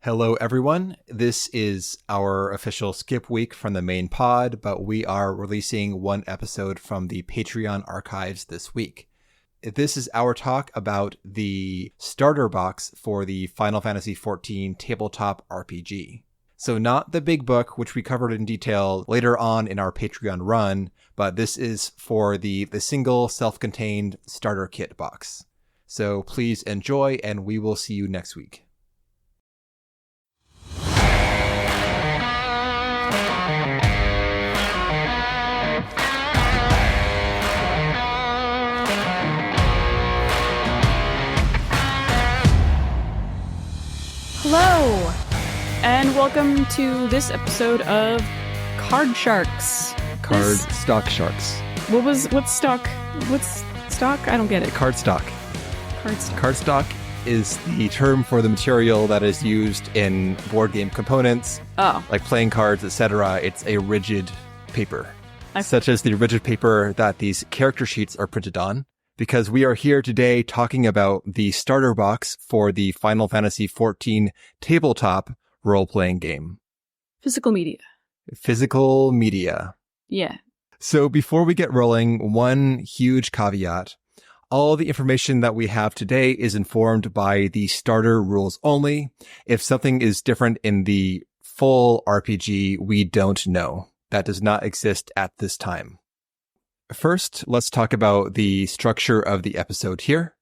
Hello, everyone. This is our official skip week from the main pod, but we are releasing one episode from the Patreon archives this week. This is our talk about the starter box for the Final Fantasy XIV tabletop RPG. So not the big book, which we covered in detail later on in our Patreon run, but this is for the single self-contained starter kit box. So please enjoy, and we will see you next week. Hello, and welcome to this episode of Card Sharks. Stock Sharks. What's stock? What's stock? I don't get it. Card stock. Cardstock. Cardstock is the term for the material that is used in board game components, like playing cards, etc. It's a rigid paper, such as the rigid paper that these character sheets are printed on. Because we are here today talking about the starter box for the Final Fantasy XIV tabletop role-playing game. Physical media. Physical media. Yeah. So before we get rolling, one huge caveat. All the information that we have today is informed by the starter rules only. If something is different in the full RPG, we don't know. That does not exist at this time. First, let's talk about the structure of the episode here.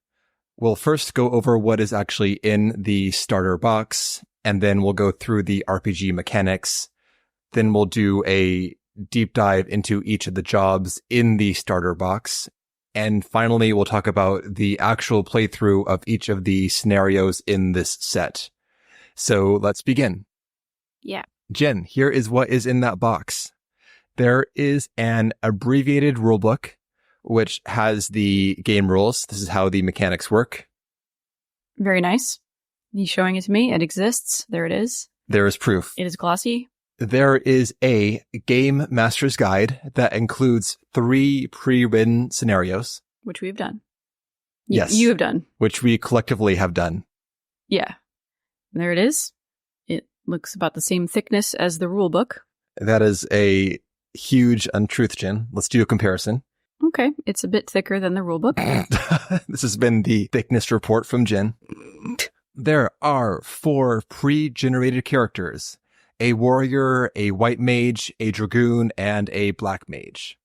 We'll first go over what is actually in the starter box, and then we'll go through the RPG mechanics. Then we'll do a deep dive into each of the jobs in the starter box. And finally, we'll talk about the actual playthrough of each of the scenarios in this set. So let's begin. Yeah. Jen, here is what is in that box. There is an abbreviated rulebook, which has the game rules. This is how the mechanics work. Very nice. He's showing it to me. It exists. There it is. There is proof. It is glossy. There is a game master's guide that includes 3 pre-written scenarios. Which we've done. Yes. You have done. Which we collectively have done. Yeah. There it is. It looks about the same thickness as the rulebook. That is a huge untruth, Jen. Let's do a comparison. Okay. It's a bit thicker than the rulebook. This has been the thickness report from Jen. There are 4 pre-generated characters. A warrior, a white mage, a dragoon, and a black mage.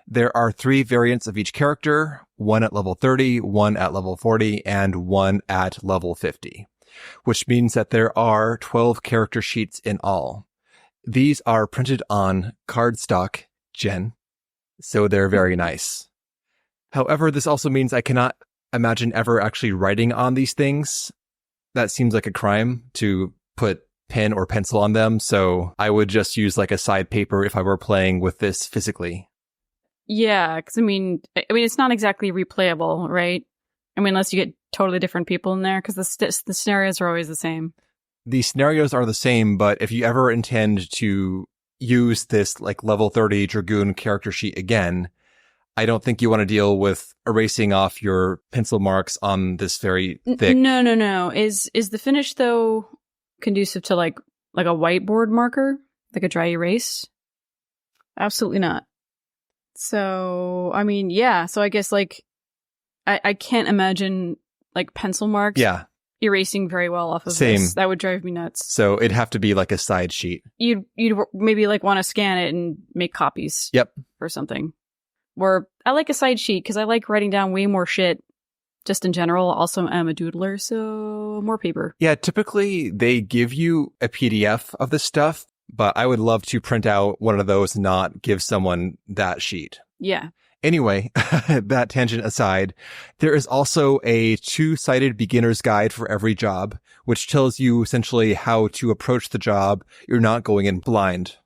There are 3 variants of each character, 1 at level 30, 1 at level 40, and 1 at level 50, which means that there are 12 character sheets in all. These are printed on cardstock, Jen, so they're very nice. However, this also means I cannot imagine ever actually writing on these things. That seems like a crime to put pen or pencil on them, so I would just use like a side paper if I were playing with this physically. Yeah, because I mean, it's not exactly replayable, right? I mean, unless you get totally different people in there, because the scenarios are always the same. The scenarios are the same, but if you ever intend to use this like level 30 Dragoon character sheet again, I don't think you want to deal with erasing off your pencil marks on this very thick. No. Is the finish though conducive to like a whiteboard marker, like a dry erase? Absolutely not. So I mean, yeah. So I guess like I can't imagine like pencil marks. Yeah. Erasing very well off of Same. This. That would drive me nuts. So it'd have to be like a side sheet. You'd maybe like want to scan it and make copies. Yep. Or something. Or I like a side sheet because I like writing down way more shit just in general. Also, I'm a doodler, so more paper. Yeah, typically they give you a PDF of this stuff, but I would love to print out one of those and not give someone that sheet. Yeah. Anyway, that tangent aside, there is also a 2-sided beginner's guide for every job, which tells you essentially how to approach the job. You're not going in blind.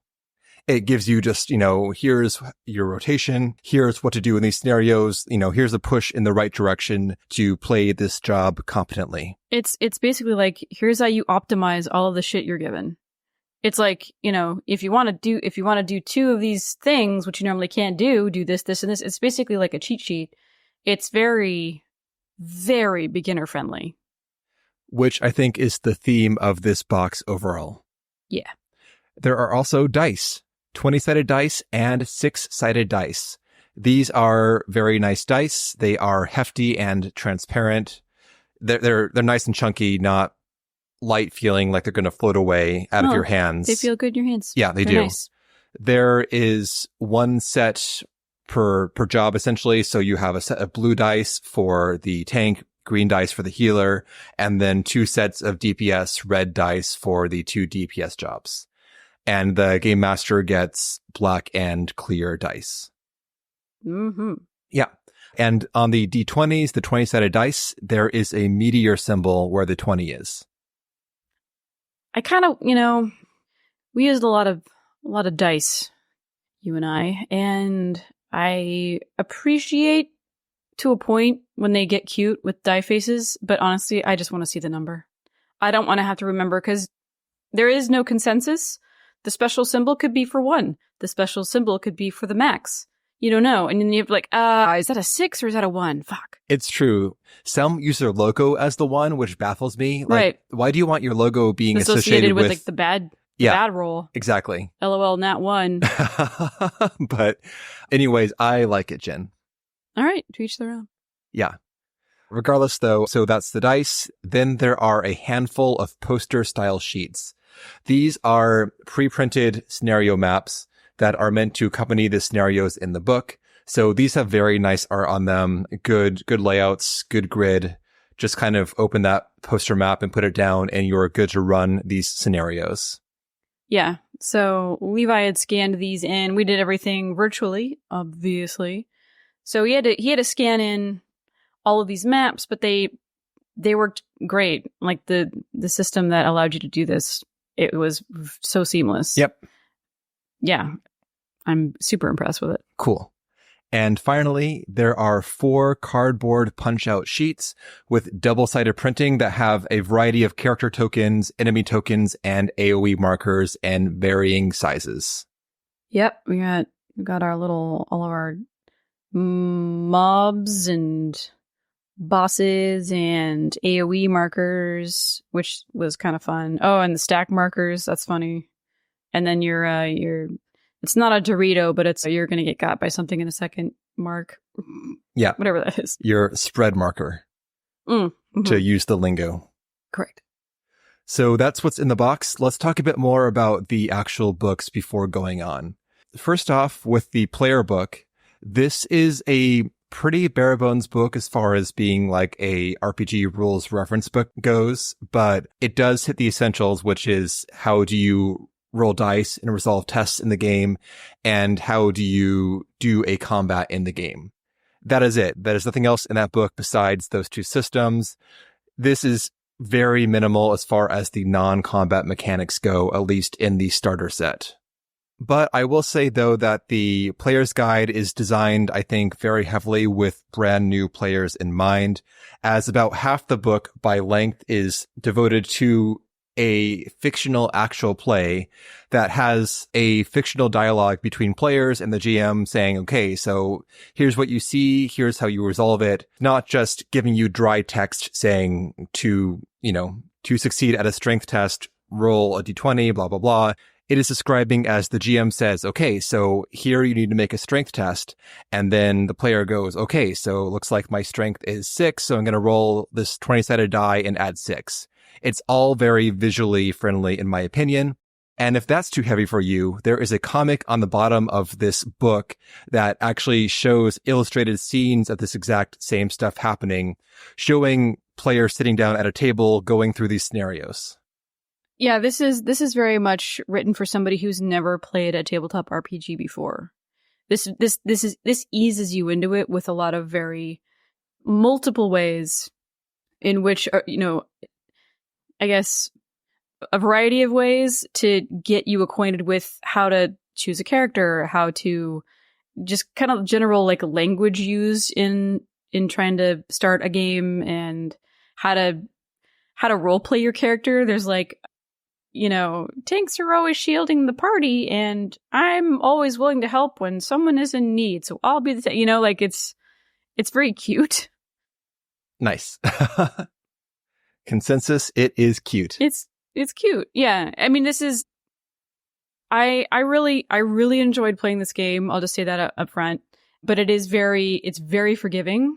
It gives you just, here's your rotation, here's what to do in these scenarios, here's a push in the right direction to play this job competently. It's basically like, here's how you optimize all of the shit you're given. It's like, if you want to do 2 of these things, which you normally can't do this, this, and this. It's basically like a cheat sheet. It's very, very beginner friendly. which I think is the theme of this box overall. Yeah. There are also dice, 20-sided dice and 6-sided dice. These are very nice dice. They are hefty and transparent. They're nice and chunky, not light feeling like they're going to float away out of your hands. They feel good in your hands. Yeah, they They're do. Nice. There is one set per job, essentially. So you have a set of blue dice for the tank, green dice for the healer, and then 2 sets of DPS red dice for the 2 DPS jobs. And the game master gets black and clear dice. Mm-hmm. Yeah. And on the D20s, the 20-sided dice, there is a meteor symbol where the 20 is. I kind of, we used a lot of dice, you and I, and I appreciate to a point when they get cute with die faces, but honestly, I just want to see the number. I don't want to have to remember because there is no consensus. The special symbol could be for 1. The special symbol could be for the max. You don't know. And then you have like, is that a 6 or is that a 1? Fuck. It's true. Some use their logo as the 1, which baffles me. Like, right. Why do you want your logo being associated with like the bad roll? Exactly. LOL, nat 1. But anyways, I like it, Jen. All right. To each their own. Yeah. Regardless, though, so that's the dice. Then there are a handful of poster-style sheets. These are pre-printed scenario maps that are meant to accompany the scenarios in the book. So these have very nice art on them, good layouts, good grid. Just kind of open that poster map and put it down and you're good to run these scenarios. Yeah. So Levi had scanned these in. We did everything virtually, obviously. So he had to scan in all of these maps, but they worked great. Like the system that allowed you to do this, it was so seamless. Yep. Yeah. I'm super impressed with it. Cool. And finally, there are 4 cardboard punch-out sheets with double-sided printing that have a variety of character tokens, enemy tokens, and AoE markers and varying sizes. Yep. We got all of our mobs and bosses and AoE markers, which was kind of fun. Oh, and the stack markers. That's funny. And then your it's not a Dorito, but you're going to get got by something in a second mark. Yeah. Whatever that is. Your spread marker, mm-hmm. to use the lingo. Correct. So that's what's in the box. Let's talk a bit more about the actual books before going on. First off, with the player book, this is a pretty bare bones book as far as being like a RPG rules reference book goes, but it does hit the essentials, which is how do you roll dice and resolve tests in the game, and how do you do a combat in the game. That is it. There's nothing else in that book besides those 2 systems. This is very minimal as far as the non-combat mechanics go, at least in the starter set. But I will say, though, that the player's guide is designed, I think, very heavily with brand new players in mind, as about half the book by length is devoted to a fictional actual play that has a fictional dialogue between players and the GM saying, okay, so here's what you see, here's how you resolve it, not just giving you dry text saying to succeed at a strength test, roll a d20, blah, blah, blah. It is describing as the GM says, okay, so here you need to make a strength test. And then the player goes, okay, so it looks like my strength is 6, so I'm going to roll this 20-sided die and add 6. It's all very visually friendly, in my opinion. And if that's too heavy for you, there is a comic on the bottom of this book that actually shows illustrated scenes of this exact same stuff happening, showing players sitting down at a table going through these scenarios. Yeah, this is very much written for somebody who's never played a tabletop RPG before. This eases you into it with a lot of very multiple ways in which, I guess, a variety of ways to get you acquainted with how to choose a character, how to just kind of general like language used in trying to start a game, and how to role play your character. There's like, tanks are always shielding the party, and I'm always willing to help when someone is in need, so I'll be the it's very cute. Nice. Consensus, it is cute. It's cute. Yeah. I mean, this is I really enjoyed playing this game. I'll just say that up front. But it's very forgiving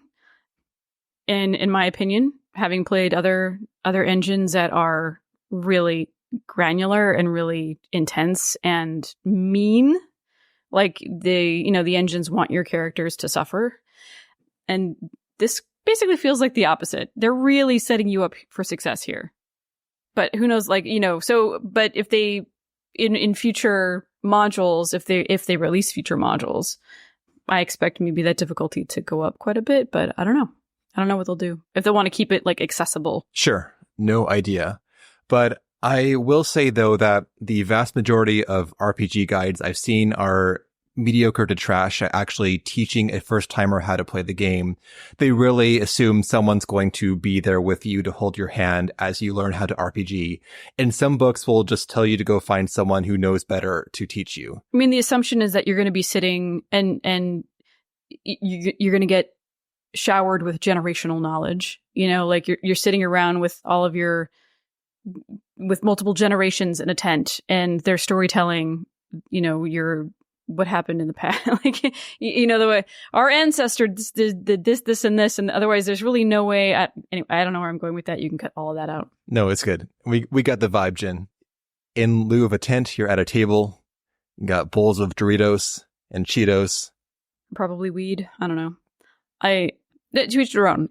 in my opinion, having played other engines that are really granular and really intense and mean. Like the engines want your characters to suffer. And this basically feels like the opposite. They're really setting you up for success here. But who knows, but if they, in future modules, if they release future modules, I expect maybe that difficulty to go up quite a bit, but I don't know. I don't know what they'll do. If they want to keep it accessible. Sure. No idea. But I will say, though, that the vast majority of RPG guides I've seen are mediocre to trash at actually teaching a first-timer how to play the game. They really assume someone's going to be there with you to hold your hand as you learn how to RPG. And some books will just tell you to go find someone who knows better to teach you. I mean, the assumption is that you're going to be sitting and you're going to get showered with generational knowledge. You're sitting around with all of with multiple generations in a tent, and their storytelling, your what happened in the past, the way our ancestors did this, and this, and otherwise there's really no way. Anyway, I don't know where I'm going with that. You can cut all of that out. No, it's good. We got the vibe, Jen. In lieu of a tent, you're at a table. You got bowls of Doritos and Cheetos. Probably weed. I don't know. To each their own.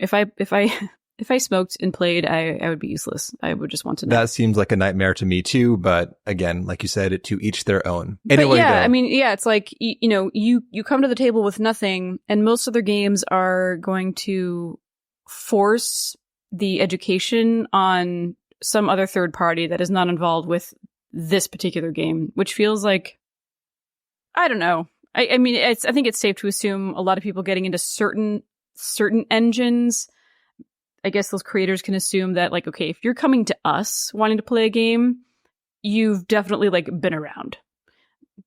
If I smoked and played, I would be useless. I would just want to know. That seems like a nightmare to me too, but again, like you said, to each their own. Anyway, it's like, you come to the table with nothing, and most other games are going to force the education on some other third party that is not involved with this particular game, which feels like, I don't know. I think it's safe to assume a lot of people getting into certain engines, I guess those creators can assume that, okay, if you're coming to us wanting to play a game, you've definitely been around.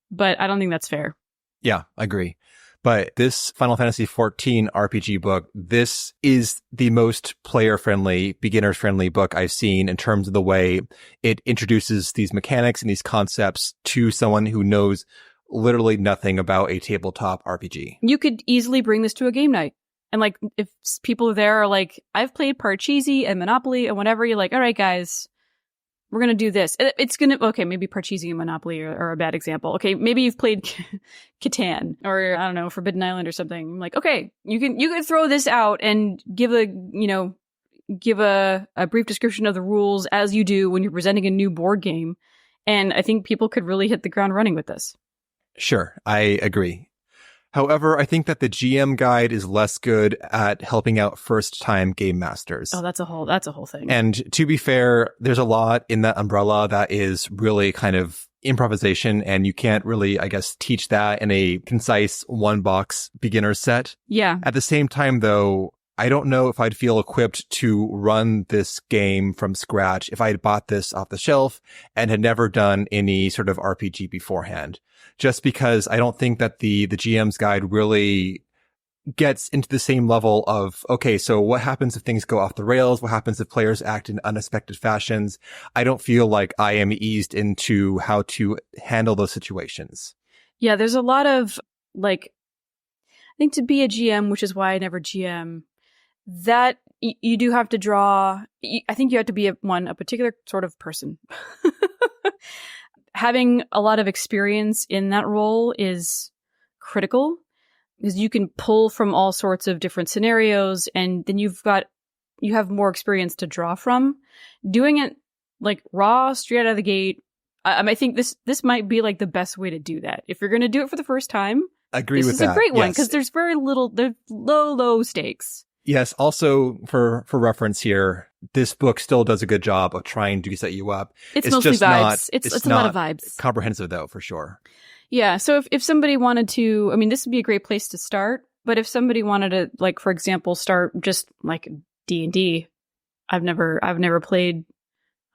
But I don't think that's fair. Yeah, I agree. But this Final Fantasy XIV RPG book, this is the most player-friendly, beginner-friendly book I've seen in terms of the way it introduces these mechanics and these concepts to someone who knows literally nothing about a tabletop RPG. You could easily bring this to a game night. And if people there are I've played Parcheesi and Monopoly and whatever, you're all right, guys, we're going to do this. It's going to, okay, maybe Parcheesi and Monopoly are a bad example. Okay, maybe you've played Catan or, I don't know, Forbidden Island or something. I'm okay, you can throw this out and give a brief description of the rules as you do when you're presenting a new board game. And I think people could really hit the ground running with this. Sure, I agree. However, I think that the GM guide is less good at helping out first-time game masters. Oh, that's a whole thing. And to be fair, there's a lot in that umbrella that is really kind of improvisation, and you can't really, I guess, teach that in a concise one-box beginner set. Yeah. At the same time, though, I don't know if I'd feel equipped to run this game from scratch if I had bought this off the shelf and had never done any sort of RPG beforehand. Just because I don't think that the GM's guide really gets into the same level of, okay, so what happens if things go off the rails? What happens if players act in unexpected fashions? I don't feel like I am eased into how to handle those situations. Yeah, there's a lot of, I think to be a GM, which is why I never GM, that you do have to draw, I think you have to be a particular sort of person. Having a lot of experience in that role is critical because you can pull from all sorts of different scenarios, and then you have more experience to draw from. Doing it raw, straight out of the gate, I think this might be the best way to do that. If you're going to do it for the first time, this is a great one because there's very little, there's low stakes. Yes. Also, for reference here, this book still does a good job of trying to set you up. It's mostly just vibes. It's a lot of vibes. Comprehensive, though, for sure. Yeah. So if somebody wanted to, this would be a great place to start. But if somebody wanted to, for example, start just D&D, I've never played.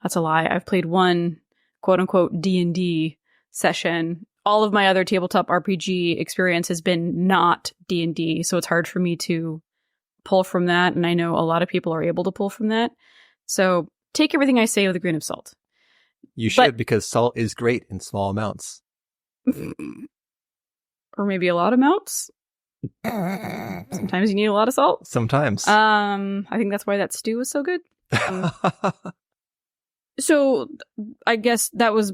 That's a lie. I've played one quote unquote D&D session. All of my other tabletop RPG experience has been not D&D, so it's hard for me to pull from that, and I know a lot of people are able to pull from that. So take everything I say with a grain of salt. You should, because salt is great in small amounts. Or maybe a lot of amounts. Sometimes you need a lot of salt. Sometimes. I think that's why that stew was so good. So I guess I was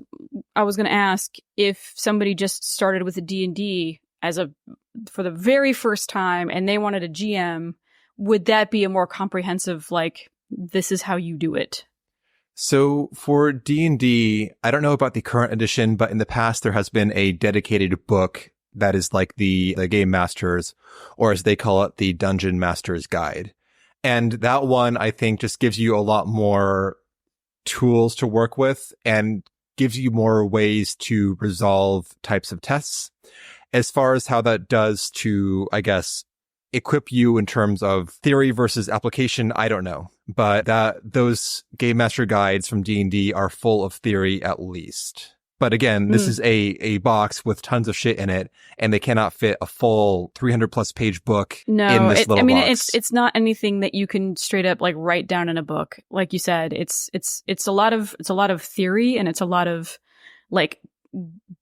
going to ask if somebody just started with a D&D for the very first time and they wanted a GM, would that be a more comprehensive, like, this is how you do it? So for D&D, I don't know about the current edition, but in the past there has been a dedicated book that is like the Game Master's, or as they call it, the Dungeon Master's Guide. And that one, I think, just gives you a lot more tools to work with and gives you more ways to resolve types of tests. As far as how that does to, I guess, equip you in terms of theory versus application, I don't know. But those Game Master guides from D&D are full of theory at least. But again, this is a box with tons of shit in it, and they cannot fit a full 300+ page book in this little box. It's not anything that you can straight up like write down in a book. Like you said, it's a lot of theory, and it's a lot of like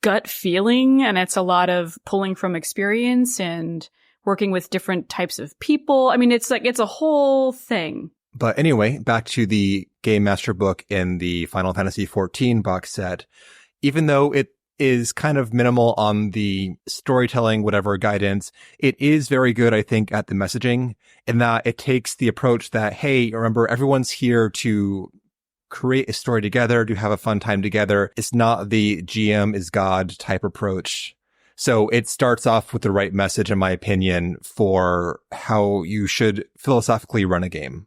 gut feeling, and it's a lot of pulling from experience and working with different types of people. I mean, it's a whole thing. But anyway, back to the Game Master book in the Final Fantasy XIV box set. Even though it is kind of minimal on the storytelling, whatever guidance, it is very good, I think, at the messaging, in that it takes the approach that, hey, remember, everyone's here to create a story together, to have a fun time together. It's not the GM is God type approach. So it starts off with the right message, in my opinion, for how you should philosophically run a game.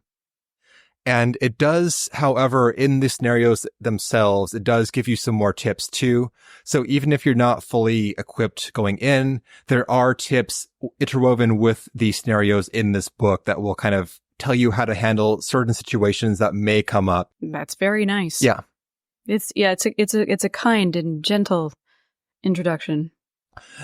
And it does, however, in the scenarios themselves, it does give you some more tips too. So even if you're not fully equipped going in, there are tips interwoven with the scenarios in this book that will kind of tell you how to handle certain situations that may come up. That's very nice. Yeah. It's a kind and gentle introduction.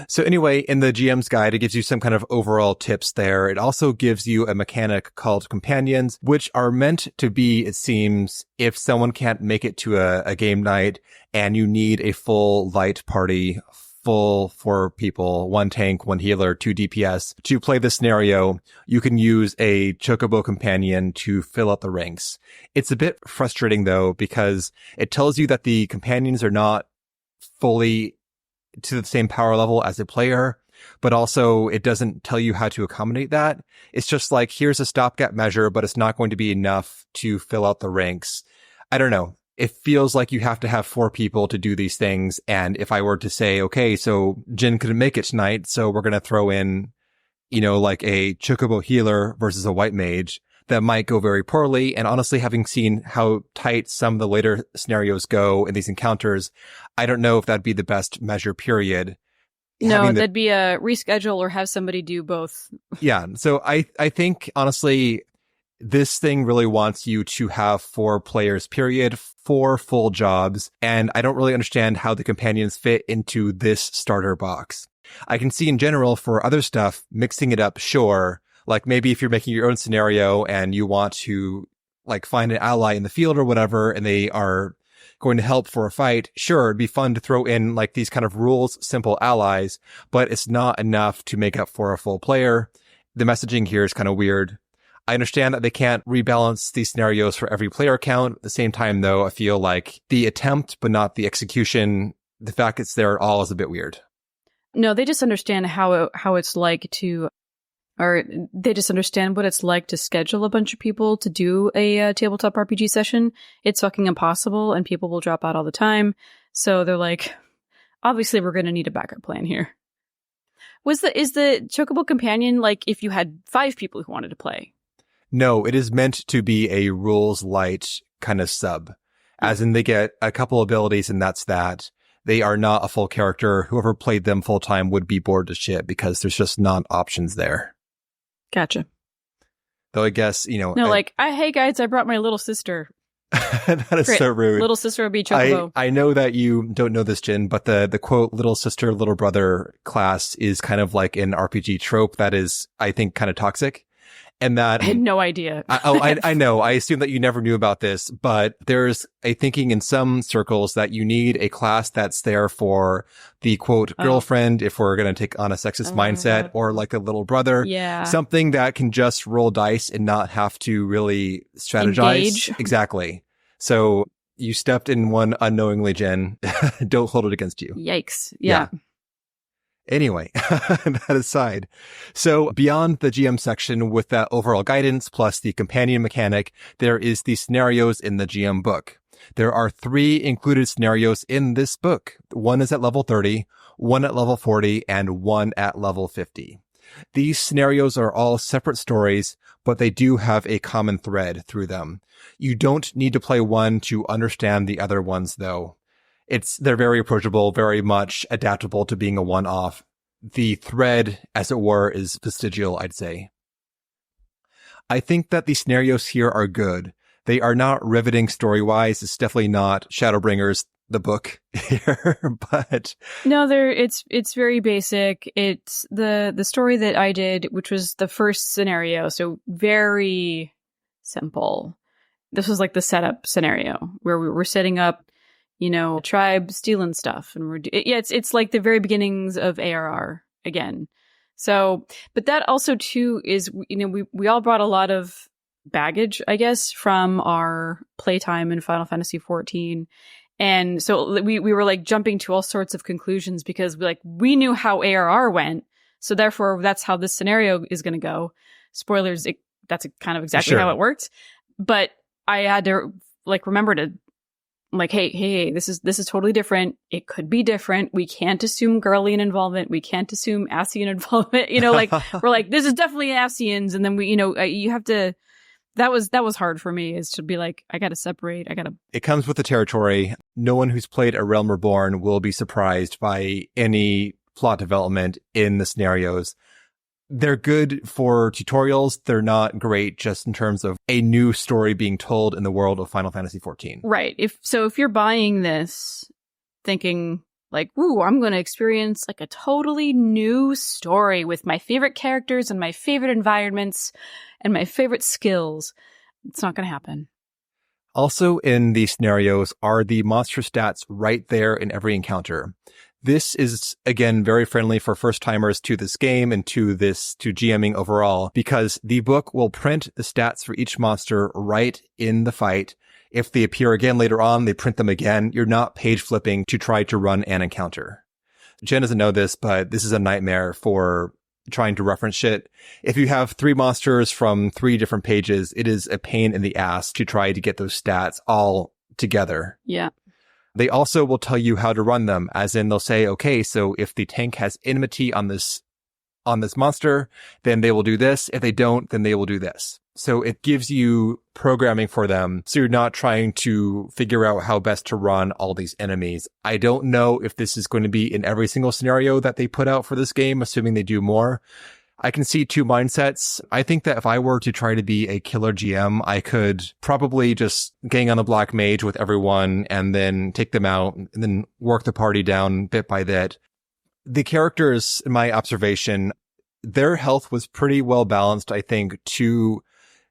So anyway, in the GM's guide, it gives you some kind of overall tips there. It also gives you a mechanic called companions, which are meant to be, it seems, if someone can't make it to a game night and you need a full light party, full 4 people, 1 tank, 1 healer, 2 DPS to play the scenario, you can use a Chocobo companion to fill out the ranks. It's a bit frustrating though, because it tells you that the companions are not fully to the same power level as a player, but also it doesn't tell you how to accommodate that. It's just like, here's a stopgap measure, but it's not going to be enough to fill out the ranks. I don't know. It feels like you have to have 4 people to do these things. And if I were to say, okay, so Jin couldn't make it tonight, so we're going to throw in, like a Chocobo healer versus a white mage, that might go very poorly. And honestly, having seen how tight some of the later scenarios go in these encounters, I don't know if that'd be the best measure, period. No, that'd be a reschedule or have somebody do both. Yeah. So I think, honestly, this thing really wants you to have 4 players, period, 4 full jobs. And I don't really understand how the companions fit into this starter box. I can see in general for other stuff, mixing it up, sure. Like maybe if you're making your own scenario and you want to like find an ally in the field or whatever, and they are going to help for a fight, sure, it'd be fun to throw in like these kind of rules, simple allies, but it's not enough to make up for a full player. The messaging here is kind of weird. I understand that they can't rebalance these scenarios for every player count. At the same time, though, I feel like the attempt, but not the execution, the fact it's there all is a bit weird. No, they just understand how it's like to... Or they just understand what it's like to schedule a bunch of people to do a tabletop RPG session. It's fucking impossible, and people will drop out all the time. So they're like, obviously, we're going to need a backup plan here. Is the Chocobo companion like if you had 5 people who wanted to play? No, it is meant to be a rules light kind of sub, as in they get a couple abilities and that's that. They are not a full character. Whoever played them full time would be bored to shit because there's just not options there. Gotcha. Though I guess, No, hey guys, I brought my little sister. That is Great. So rude. Little sister would be Chocobo. I know that you don't know this, Jin, but the quote, little sister, little brother class is kind of like an RPG trope that is, I think, kind of toxic. And that I had no idea. I know. I assume that you never knew about this, but there's a thinking in some circles that you need a class that's there for the quote girlfriend, if we're going to take on a sexist mindset, or like a little brother. Yeah. Something that can just roll dice and not have to really strategize. Engage. Exactly. So you stepped in one unknowingly, Jen. Don't hold it against you. Yikes. Yeah. Anyway, that aside, so beyond the GM section with that overall guidance plus the companion mechanic, there is the scenarios in the GM book. There are 3 included scenarios in this book. One is at level 30, one at level 40, and one at level 50. These scenarios are all separate stories, but they do have a common thread through them. You don't need to play one to understand the other ones, though. They're very approachable, very much adaptable to being a one-off. The thread, as it were, is vestigial, I'd say. I think that the scenarios here are good. They are not riveting story-wise. It's definitely not Shadowbringers, the book here, but no, it's very basic. It's the story that I did, which was the first scenario, so very simple. This was like the setup scenario where we were setting up, a tribe stealing stuff, and it's like the very beginnings of ARR again. So, but that also too is, we all brought a lot of baggage, I guess, from our playtime in Final Fantasy XIV. And so we were like jumping to all sorts of conclusions because we knew how ARR went. So therefore that's how this scenario is going to go. Spoilers. That's kind of exactly how it worked. But I had to remember to hey, this is totally different. It could be different. We can't assume Girlian involvement. We can't assume Ascian involvement. We're like, this is definitely Ascians. And then you have to, that was hard for me, is to be like, I got to separate. It comes with the territory. No one who's played A Realm Reborn will be surprised by any plot development in the scenarios. They're good for tutorials. They're not great just in terms of a new story being told in the world of Final Fantasy XIV. Right. If you're buying this thinking ooh, I'm going to experience a totally new story with my favorite characters and my favorite environments and my favorite skills, it's not going to happen. Also in these scenarios are the monster stats right there in every encounter. This is, again, very friendly for first-timers to this game and to GMing overall, because the book will print the stats for each monster right in the fight. If they appear again later on, they print them again. You're not page flipping to try to run an encounter. Jen doesn't know this, but this is a nightmare for trying to reference shit. If you have 3 monsters from 3 different pages, it is a pain in the ass to try to get those stats all together. Yeah. They also will tell you how to run them, as in they'll say, okay, so if the tank has enmity on this monster, then they will do this. If they don't, then they will do this. So it gives you programming for them. So you're not trying to figure out how best to run all these enemies. I don't know if this is going to be in every single scenario that they put out for this game, assuming they do more. I can see 2 mindsets. I think that if I were to try to be a killer GM, I could probably just gang on the black mage with everyone and then take them out and then work the party down bit by bit. The characters, in my observation, their health was pretty well balanced, I think, to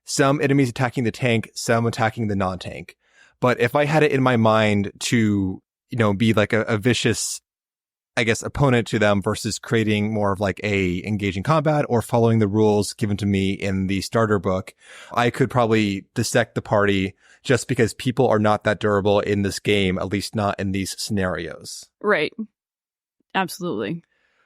some enemies attacking the tank, some attacking the non-tank. But if I had it in my mind to, be like a vicious, I guess, opponent to them versus creating more of a engaging combat or following the rules given to me in the starter book, I could probably dissect the party just because people are not that durable in this game, at least not in these scenarios. Right. Absolutely.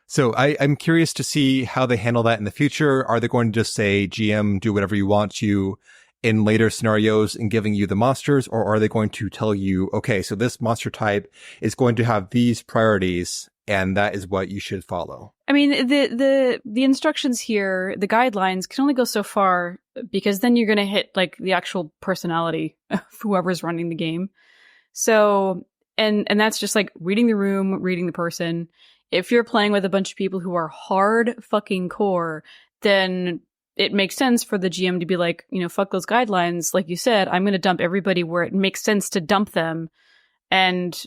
So I'm curious to see how they handle that in the future. Are they going to just say, GM, do whatever you want to in later scenarios and giving you the monsters? Or are they going to tell you, okay, so this monster type is going to have these priorities and that is what you should follow? I mean, the instructions here, the guidelines can only go so far, because then you're going to hit the actual personality of whoever's running the game. So, and that's just reading the room, reading the person. If you're playing with a bunch of people who are hard fucking core, then it makes sense for the GM to be fuck those guidelines. Like you said, I'm going to dump everybody where it makes sense to dump them and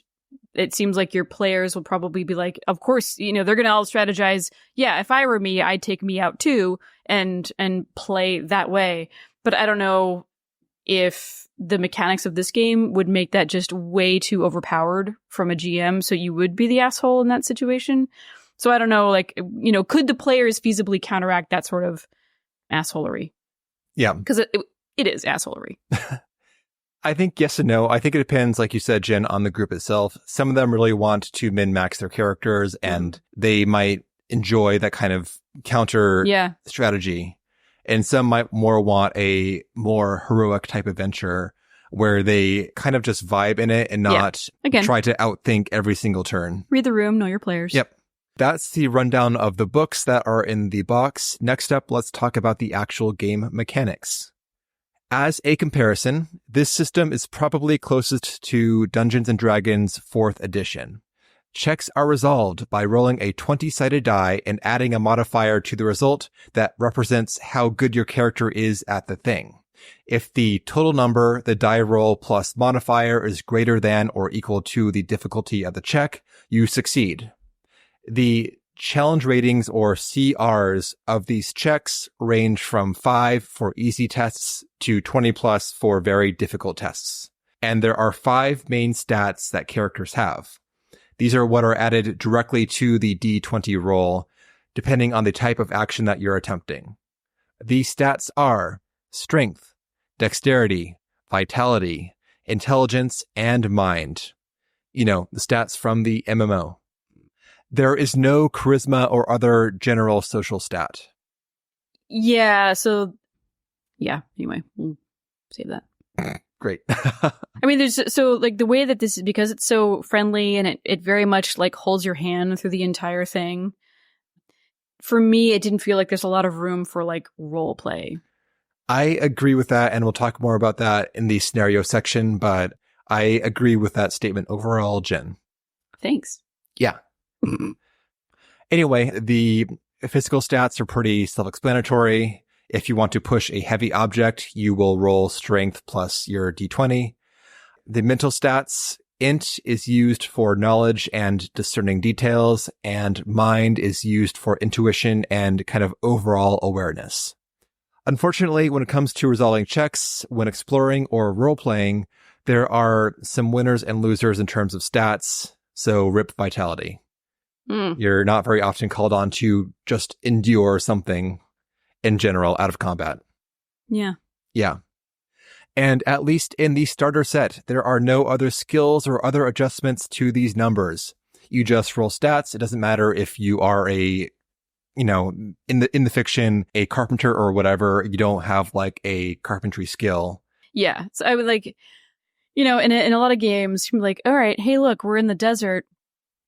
it seems like your players will probably be like, of course, they're going to all strategize. Yeah, if I were me, I'd take me out too and play that way. But I don't know if the mechanics of this game would make that just way too overpowered from a GM. So you would be the asshole in that situation. So I don't know, like, could the players feasibly counteract that sort of assholery? Yeah. Because it is assholery. I think yes and no. I think it depends, like you said, Jen, on the group itself. Some of them really want to min-max their characters, and they might enjoy that kind of counter strategy. And some might more want a more heroic type adventure where they kind of just vibe in it and not try to outthink every single turn. Read the room, know your players. Yep. That's the rundown of the books that are in the box. Next up, let's talk about the actual game mechanics. As a comparison, this system is probably closest to Dungeons & Dragons 4th edition. Checks are resolved by rolling a 20-sided die and adding a modifier to the result that represents how good your character is at the thing. If the total number, the die roll plus modifier, is greater than or equal to the difficulty of the check, you succeed. The challenge ratings, or CRs, of these checks range from 5 for easy tests to 20 plus for very difficult tests. And there are 5 main stats that characters have. These are what are added directly to the D20 roll, depending on the type of action that you're attempting. These stats are strength, dexterity, vitality, intelligence, and mind. The stats from the MMO. There is no charisma or other general social stat. Yeah, anyway, we'll save that. Great. I mean, there's so like the way that this is, because it's so friendly and it very much like holds your hand through the entire thing. For me, it didn't feel like there's a lot of room for like role play. I agree with that, and we'll talk more about that in the scenario section, but I agree with that statement overall, Jen. Thanks. Yeah. Anyway, the physical stats are pretty self-explanatory. If you want to push a heavy object, you will roll strength plus your d20. The mental stats, int is used for knowledge and discerning details, and mind is used for intuition and kind of overall awareness. Unfortunately, when it comes to resolving checks, when exploring or role-playing, there are some winners and losers in terms of stats, so rip vitality. You're not very often called on to just endure something in general out of combat. Yeah. Yeah. And at least in the starter set, there are no other skills or other adjustments to these numbers. You just roll stats. It doesn't matter if you are in the fiction, a carpenter or whatever, you don't have like a carpentry skill. Yeah. So I would like, in a lot of games, you're like, all right, hey, look, we're in the desert.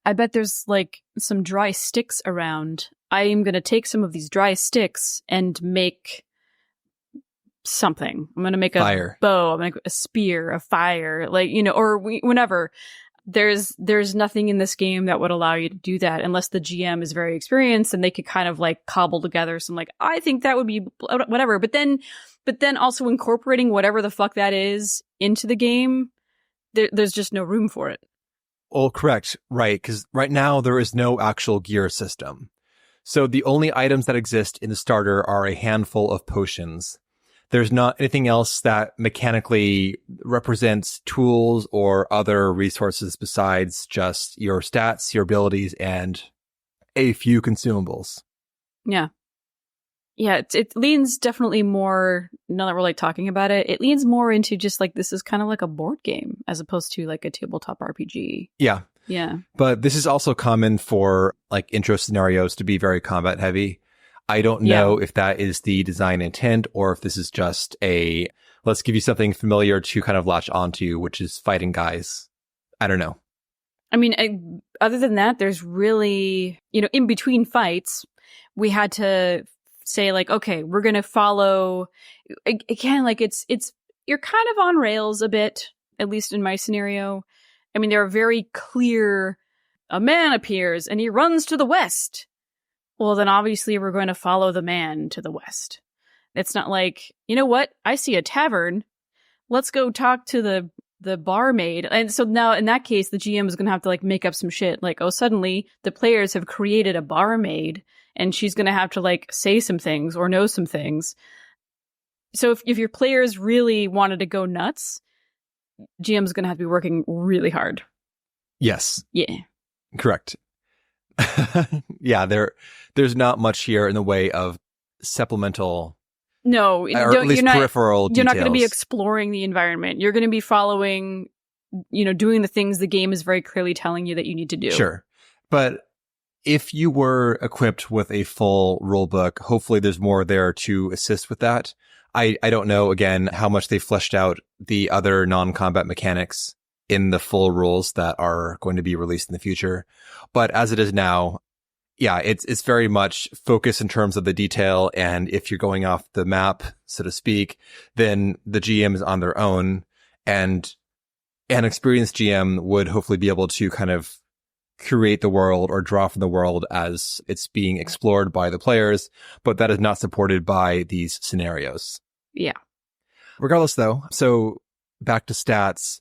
I bet there's like some dry sticks around. I am going to take some of these dry sticks and make something. I'm going to make a fire. Bow. I'm going to make a spear, a fire, whenever. There's nothing in this game that would allow you to do that unless the GM is very experienced and they could kind of like cobble together some like, I think that would be whatever. But then also incorporating whatever the fuck that is into the game, there's just no room for it. Oh, correct. Right. Because right now there is no actual gear system. So the only items that exist in the starter are a handful of potions. There's not anything else that mechanically represents tools or other resources besides just your stats, your abilities, and a few consumables. Yeah. Yeah, it leans definitely more, now that we're like talking about it, it leans more into just like this is kind of like a board game as opposed to like a tabletop RPG. Yeah. Yeah. But this is also common for like intro scenarios to be very combat heavy. I don't know if that is the design intent or if this is just let's give you something familiar to kind of latch onto, which is fighting guys. I don't know. I mean, other than that, there's really, in between fights, we had to say like, okay, we're going to follow again, like it's you're kind of on rails a bit, at least in my scenario. I mean, there are very clear, a man appears and he runs to the west. Well, then obviously we're going to follow the man to the west. It's not like, you know what? I see a tavern. Let's go talk to the the barmaid. And so now in that case, the GM is going to have to like make up some shit. Like, oh, suddenly the players have created a barmaid and she's going to have to like say some things or know some things. So if your players really wanted to go nuts, GM's going to have to be working really hard. Yes. Yeah. Correct. Yeah, there's not much here in the way of supplemental, no, or at least peripheral details. You're not going to be exploring the environment. You're going to be following, doing the things the game is very clearly telling you that you need to do. Sure. But if you were equipped with a full rulebook, hopefully there's more there to assist with that. I don't know, again, how much they fleshed out the other non-combat mechanics in the full rules that are going to be released in the future. But as it is now, yeah, it's very much focused in terms of the detail. And if you're going off the map, so to speak, then the GM is on their own, and an experienced GM would hopefully be able to kind of create the world or draw from the world as it's being explored by the players, but that is not supported by these scenarios. Yeah. Regardless, though, so back to stats.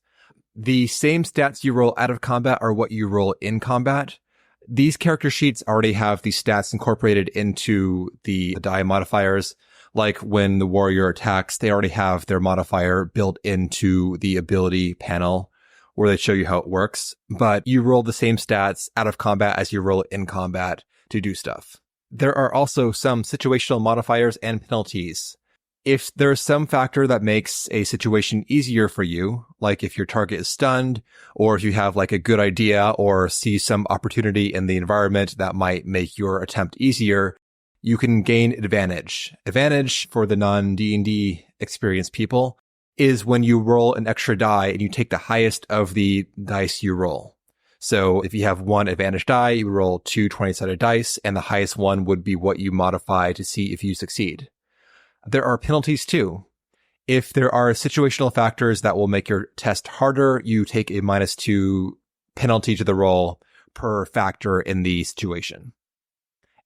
The same stats you roll out of combat are what you roll in combat. These character sheets already have these stats incorporated into the die modifiers. Like when the warrior attacks, they already have their modifier built into the ability panel where they show you how it works. But you roll the same stats out of combat as you roll in combat to do stuff. There are also some situational modifiers and penalties. If there's some factor that makes a situation easier for you, like if your target is stunned, or if you have like a good idea or see some opportunity in the environment that might make your attempt easier, you can gain advantage. Advantage for the non-D&D experienced people is when you roll an extra die and you take the highest of the dice you roll. So if you have one advantage die, you roll two 20-sided dice, and the highest one would be what you modify to see if you succeed. There are penalties too. If there are situational factors that will make your test harder, you take a -2 penalty to the roll per factor in the situation.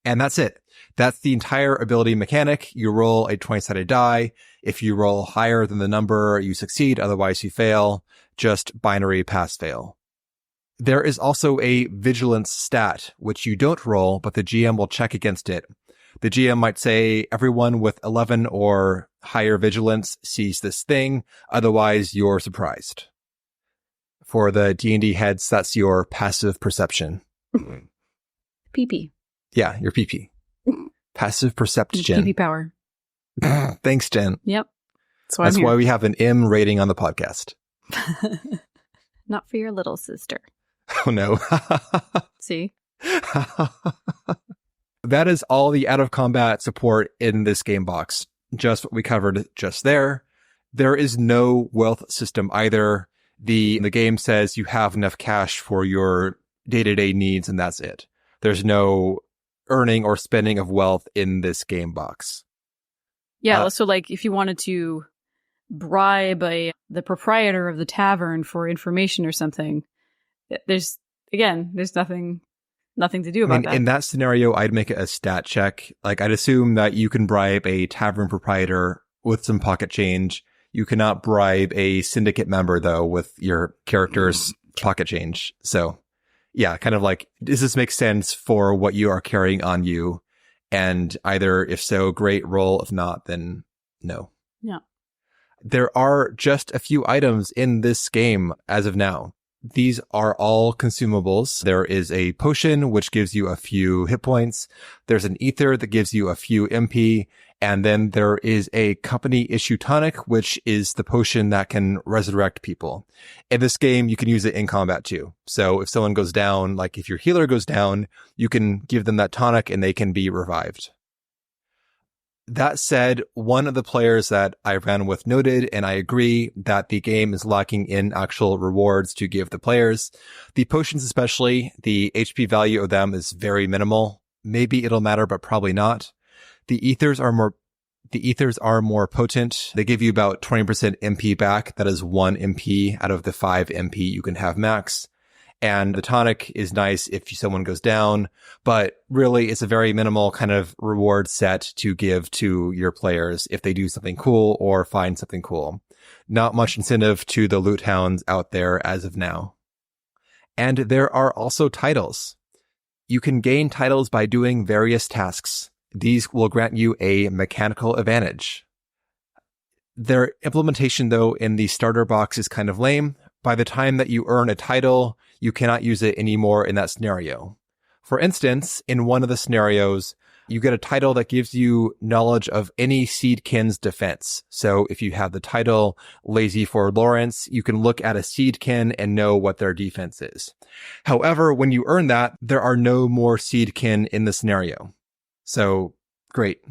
And that's it. That's the entire ability mechanic. You roll a 20-sided die. If you roll higher than the number, you succeed. Otherwise, you fail. Just binary pass-fail. There is also a vigilance stat, which you don't roll, but the GM will check against it. The GM might say everyone with 11 or higher vigilance sees this thing. Otherwise, you're surprised. For the D&D heads, that's your passive perception. PP. Yeah, your PP. Passive perception. PP power. Thanks, Jen. Yep. That's why we have an M rating on the podcast. Not for your little sister. Oh, no. See? That is all the out-of-combat support in this game box. Just what we covered just there. There is no wealth system either. The game says you have enough cash for your day-to-day needs, and that's it. There's no earning or spending of wealth in this game box. Yeah, so like if you wanted to bribe the proprietor of the tavern for information or something, there's nothing to do about that. In that scenario, I'd make it a stat check. Like, I'd assume that you can bribe a tavern proprietor with some pocket change. You cannot bribe a syndicate member, though, with your character's pocket change. So, yeah, kind of like, does this make sense for what you are carrying on you? And either, if so, great, roll. If not, then no. Yeah. There are just a few items in this game as of now. These are all consumables. There is a potion, which gives you a few hit points. There's an ether that gives you a few MP. And then there is a company issue tonic, which is the potion that can resurrect people. In this game, you can use it in combat too. So if someone goes down, like if your healer goes down, you can give them that tonic and they can be revived. That said, one of the players that I ran with noted, and I agree, that the game is lacking in actual rewards to give the players. The potions especially, the HP value of them is very minimal. Maybe it'll matter, but probably not. The ethers are more potent. They give you about 20% MP back. That is 1 MP out of the 5 MP you can have max. And the tonic is nice if someone goes down, but really it's a very minimal kind of reward set to give to your players if they do something cool or find something cool. Not much incentive to the loot hounds out there as of now. And there are also titles. You can gain titles by doing various tasks. These will grant you a mechanical advantage. Their implementation, though, in the starter box is kind of lame. By the time that you earn a title, you cannot use it anymore in that scenario. For instance, in one of the scenarios, you get a title that gives you knowledge of any seedkin's defense. So if you have the title Lazy for Lawrence, you can look at a seedkin and know what their defense is. However, when you earn that, there are no more seedkin in the scenario. So great.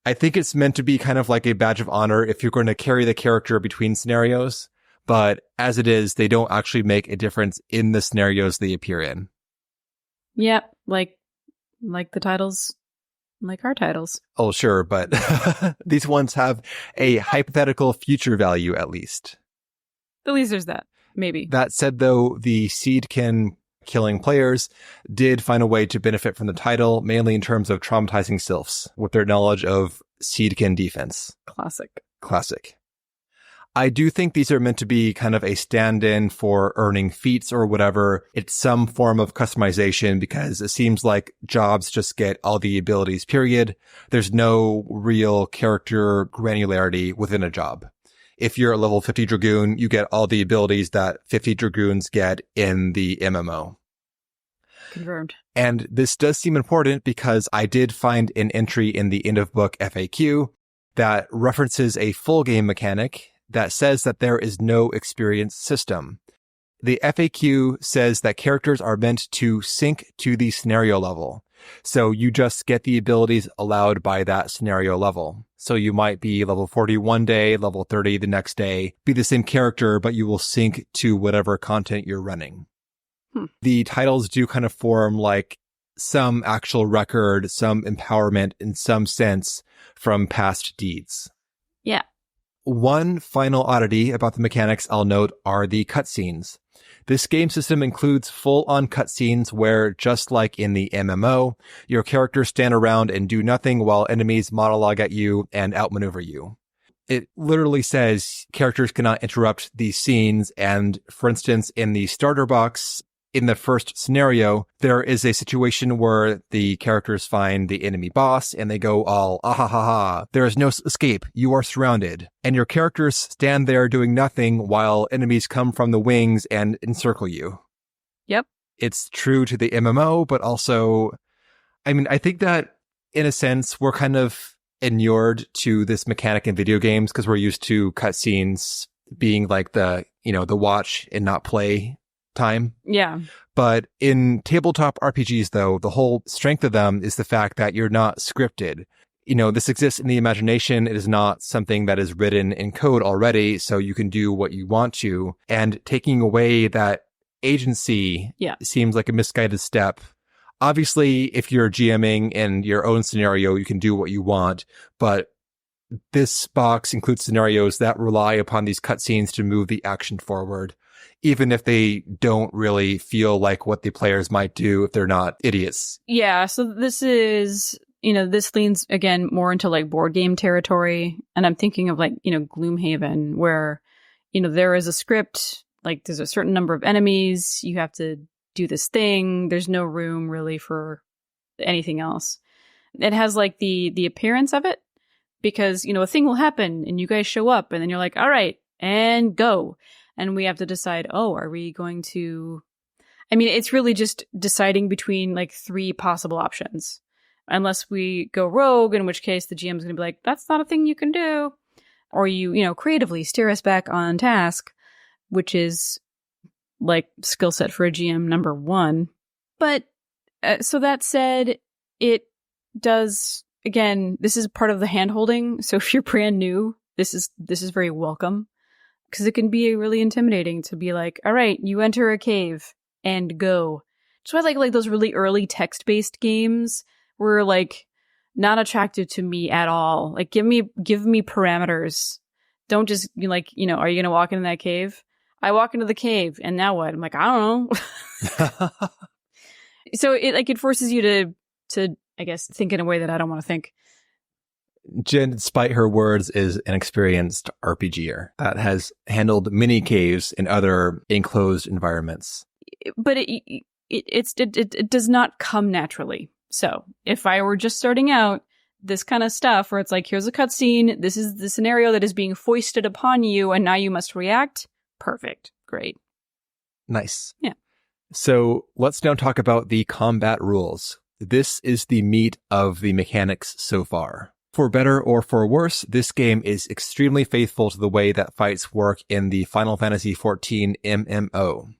I think it's meant to be kind of like a badge of honor if you're going to carry the character between scenarios. But as it is, they don't actually make a difference in the scenarios they appear in. Yep, like the titles, like our titles. Oh, sure, but these ones have a hypothetical future value at least. At least there's that, maybe. That said, though, the seedkin killing players did find a way to benefit from the title, mainly in terms of traumatizing sylphs with their knowledge of seedkin defense. Classic. I do think these are meant to be kind of a stand-in for earning feats or whatever. It's some form of customization because it seems like jobs just get all the abilities, period. There's no real character granularity within a job. If you're a level 50 Dragoon, you get all the abilities that 50 Dragoons get in the MMO. Confirmed. And this does seem important because I did find an entry in the end of book FAQ that references a full game mechanic that says that there is no experience system. The FAQ says that characters are meant to sync to the scenario level. So you just get the abilities allowed by that scenario level. So you might be level 40 one day, level 30 the next day, be the same character, but you will sync to whatever content you're running. The titles do kind of form like some actual record, some empowerment in some sense from past deeds. Yeah. One final oddity about the mechanics I'll note are the cutscenes. This game system includes full-on cutscenes where, just like in the MMO, your characters stand around and do nothing while enemies monologue at you and outmaneuver you. It literally says characters cannot interrupt these scenes, and for instance, in the starter box, in the first scenario, there is a situation where the characters find the enemy boss and they go all, ah ha ha ha, there is no escape, you are surrounded. And your characters stand there doing nothing while enemies come from the wings and encircle you. Yep. It's true to the MMO, but also, I mean, I think that in a sense, we're kind of inured to this mechanic in video games because we're used to cutscenes being like the watch and not play time. Yeah. But in tabletop RPGs, though, the whole strength of them is the fact that you're not scripted. This exists in the imagination. It is not something that is written in code already, so you can do what you want to. And taking away that agency seems like a misguided step. Obviously, if you're GMing in your own scenario, you can do what you want, but this box includes scenarios that rely upon these cutscenes to move the action forward, even if they don't really feel like what the players might do if they're not idiots. Yeah, so this is, this leans, again, more into like board game territory. And I'm thinking of like, Gloomhaven, where, there is a script, like there's a certain number of enemies, you have to do this thing. There's no room really for anything else. It has like the appearance of it because, a thing will happen and you guys show up and then you're like, all right, and go. And we have to decide, are we going to... I mean, it's really just deciding between like 3 possible options. Unless we go rogue, in which case the GM is going to be like, that's not a thing you can do. Or you creatively steer us back on task, which is like skill set for a GM number 1. But so that said, it does, again, this is part of the hand-holding. So if you're brand new, this is very welcome. Because it can be really intimidating to be like, all right, you enter a cave and go. That's why I like those really early text-based games were like not attractive to me at all. Like give me parameters. Don't just are you going to walk into that cave? I walk into the cave and now what? I'm like, I don't know. So it forces you to I guess think in a way that I don't want to think. Jen, despite her words, is an experienced RPGer that has handled many caves in other enclosed environments. But it does not come naturally. So if I were just starting out, this kind of stuff where it's like, here's a cutscene, this is the scenario that is being foisted upon you, and now you must react. Perfect. Great. Nice. Yeah. So let's now talk about the combat rules. This is the meat of the mechanics so far. For better or for worse, this game is extremely faithful to the way that fights work in the Final Fantasy XIV MMO.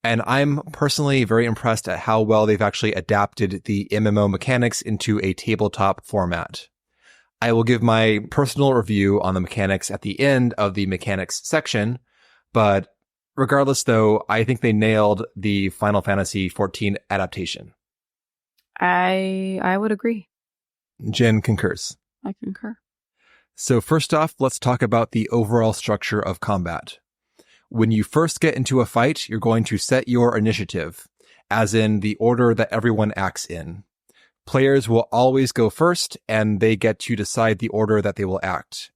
And I'm personally very impressed at how well they've actually adapted the MMO mechanics into a tabletop format. I will give my personal review on the mechanics at the end of the mechanics section, but regardless though, I think they nailed the Final Fantasy XIV adaptation. I would agree. Jen concurs. I concur. So first off, let's talk about the overall structure of combat. When you first get into a fight, you're going to set your initiative, as in the order that everyone acts in. Players will always go first, and they get to decide the order that they will act.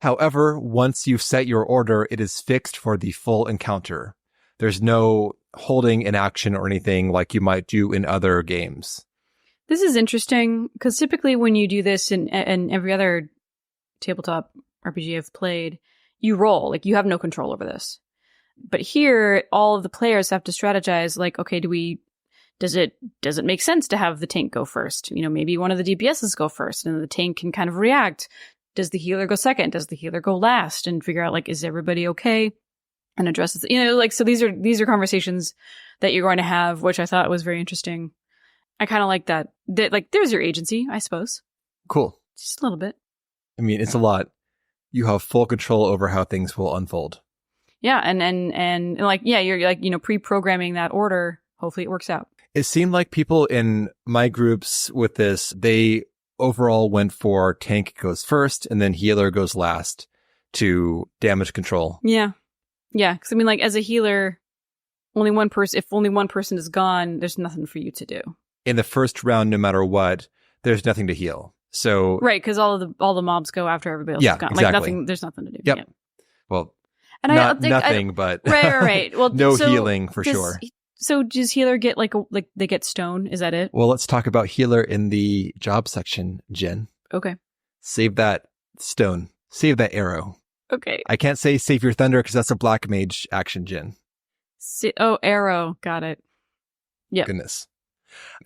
However, once you've set your order, it is fixed for the full encounter. There's no holding an action or anything like you might do in other games. This is interesting, because typically when you do this in every other tabletop RPG I've played, you roll. Like, you have no control over this. But here, all of the players have to strategize, like, okay, does it make sense to have the tank go first? You know, maybe one of the DPSs go first, and the tank can kind of react. Does the healer go second? Does the healer go last? And figure out, like, is everybody okay? And address it. You know, like, so these are conversations that you're going to have, which I thought was very interesting. I kind of like that. Like, there's your agency, I suppose. Cool. Just a little bit. I mean, it's a lot. You have full control over how things will unfold. Yeah, and like, yeah, you're like, you know, pre-programming that order. Hopefully it works out. It seemed like people in my groups with this, they overall went for tank goes first and then healer goes last to damage control. Yeah. Yeah, because I mean, like, as a healer, if only one person is gone, there's nothing for you to do. In the first round, no matter what, there's nothing to heal. So right, because all the mobs go after everybody else is gone. Exactly. Like, nothing, there's nothing to do. Yep. Yeah. Well, and nothing, but right. Well, no healing for sure. So does healer get like they get stone? Is that it? Well, let's talk about healer in the job section, Jen. Okay. Save that stone. Save that arrow. Okay. I can't say save your thunder because that's a black mage action, Jen. Arrow. Got it. Yeah. Goodness.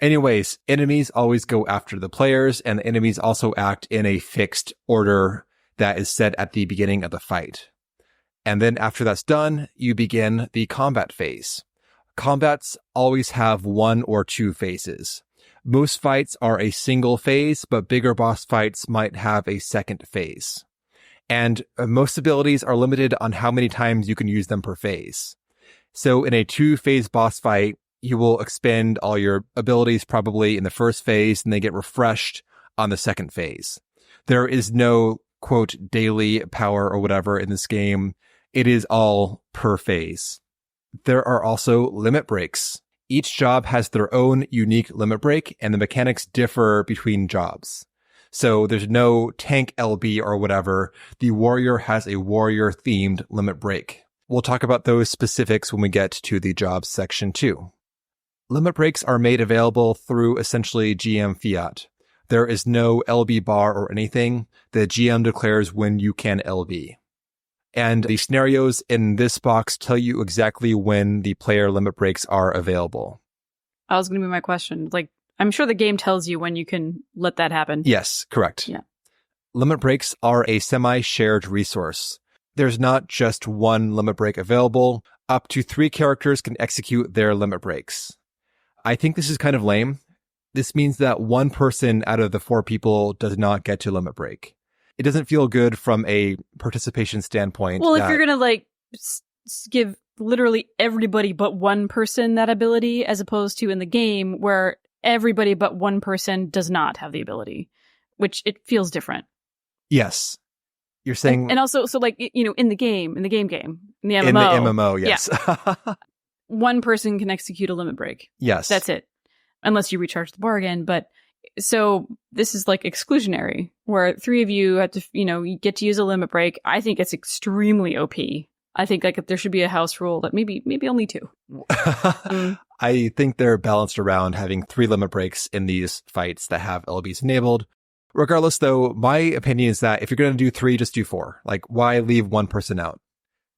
Anyways, enemies always go after the players, and the enemies also act in a fixed order that is set at the beginning of the fight. And then after that's done, you begin the combat phase. Combats always have one or two phases. Most fights are a single phase, but bigger boss fights might have a second phase. And most abilities are limited on how many times you can use them per phase. So in a 2-phase boss fight, you will expend all your abilities probably in the first phase, and they get refreshed on the second phase. There is no, quote, daily power or whatever in this game. It is all per phase. There are also limit breaks. Each job has their own unique limit break, and the mechanics differ between jobs. So there's no tank LB or whatever. The warrior has a warrior-themed limit break. We'll talk about those specifics when we get to the jobs section too. Limit breaks are made available through essentially GM fiat. There is no LB bar or anything. The GM declares when you can LB. And the scenarios in this box tell you exactly when the player limit breaks are available. That was going to be my question. Like, I'm sure the game tells you when you can let that happen. Yes, correct. Yeah. Limit breaks are a semi-shared resource. There's not just one limit break available. Up to 3 characters can execute their limit breaks. I think this is kind of lame. This means that one person out of the 4 people does not get to limit break. It doesn't feel good from a participation standpoint. Well, if you're going to like give literally everybody but one person that ability, as opposed to in the game where everybody but one person does not have the ability, which it feels different. Yes. You're saying... And also, so like, you know, in the MMO. In the MMO, yes. Yeah. One person can execute a limit break. Yes. That's it. Unless you recharge the bar again. But so this is like exclusionary, where 3 of you have to, you get to use a limit break. I think it's extremely OP. I think like there should be a house rule that maybe only 2. I think they're balanced around having 3 limit breaks in these fights that have LBs enabled. Regardless, though, my opinion is that if you're going to do 3, just do 4. Like, why leave one person out?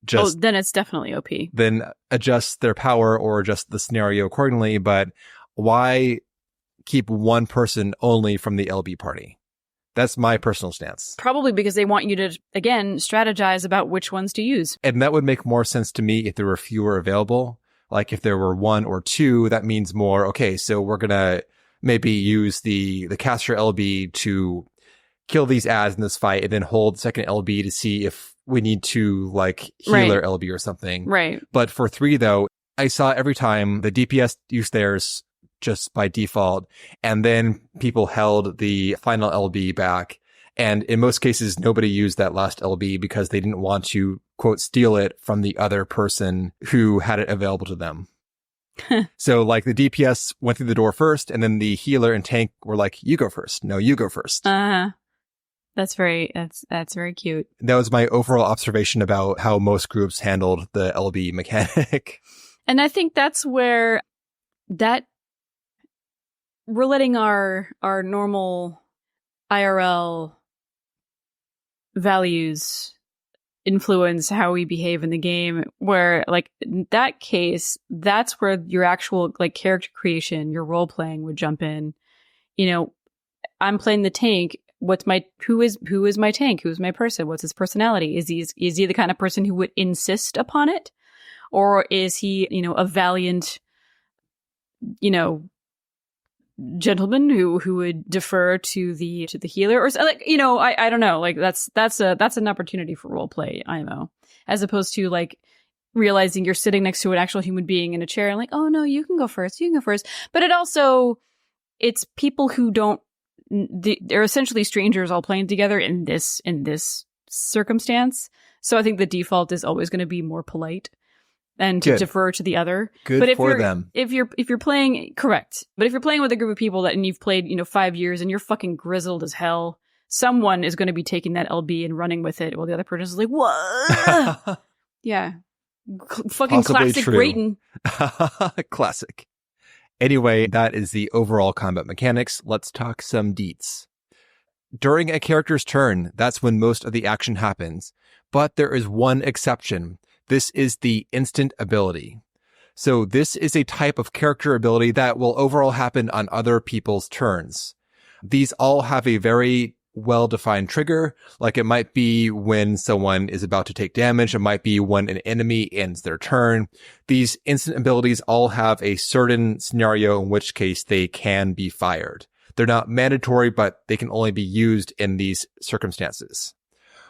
Then it's definitely OP. Then adjust their power or adjust the scenario accordingly. But why keep one person only from the LB party? That's my personal stance. Probably because they want you to, again, strategize about which ones to use. And that would make more sense to me if there were fewer available. Like if there were 1 or 2, that means more. Okay, so we're going to maybe use the caster LB to kill these ads in this fight and then hold second LB to see if we need to like healer LB or something. Right. But for 3, though, I saw every time the DPS used theirs just by default, and then people held the final LB back. And in most cases, nobody used that last LB because they didn't want to, quote, steal it from the other person who had it available to them. So like the DPS went through the door first, and then the healer and tank were like, you go first. No, you go first. That's very cute. That was my overall observation about how most groups handled the LB mechanic. And I think that's where we're letting our normal IRL values influence how we behave in the game, where like in that case, that's where your actual like character creation, your role playing would jump in. I'm playing the tank. Who is my tank? Who's my person? What's his personality? Is he the kind of person who would insist upon it? Or is he, a valiant, gentleman who would defer to the healer, or like, I don't know, like that's an opportunity for role play IMO, as opposed to like realizing you're sitting next to an actual human being in a chair and like, oh no, you can go first. But it's people who they're essentially strangers all playing together in this circumstance. So I think the default is always going to be more polite and to defer to the other. Good but for them. If you're playing, correct. But if you're playing with a group of people and you've played, 5 years and you're fucking grizzled as hell, someone is going to be taking that LB and running with it while the other person is like, what? Yeah. Fucking Possibly classic true. Brayton. Classic. Anyway, that is the overall combat mechanics. Let's talk some deets. During a character's turn, that's when most of the action happens. But there is one exception. This is the instant ability. So this is a type of character ability that will overall happen on other people's turns. These all have a very well-defined trigger. Like it might be when someone is about to take damage. It might be when an enemy ends their turn. These instant abilities all have a certain scenario in which case they can be fired. They're not mandatory, but they can only be used in these circumstances.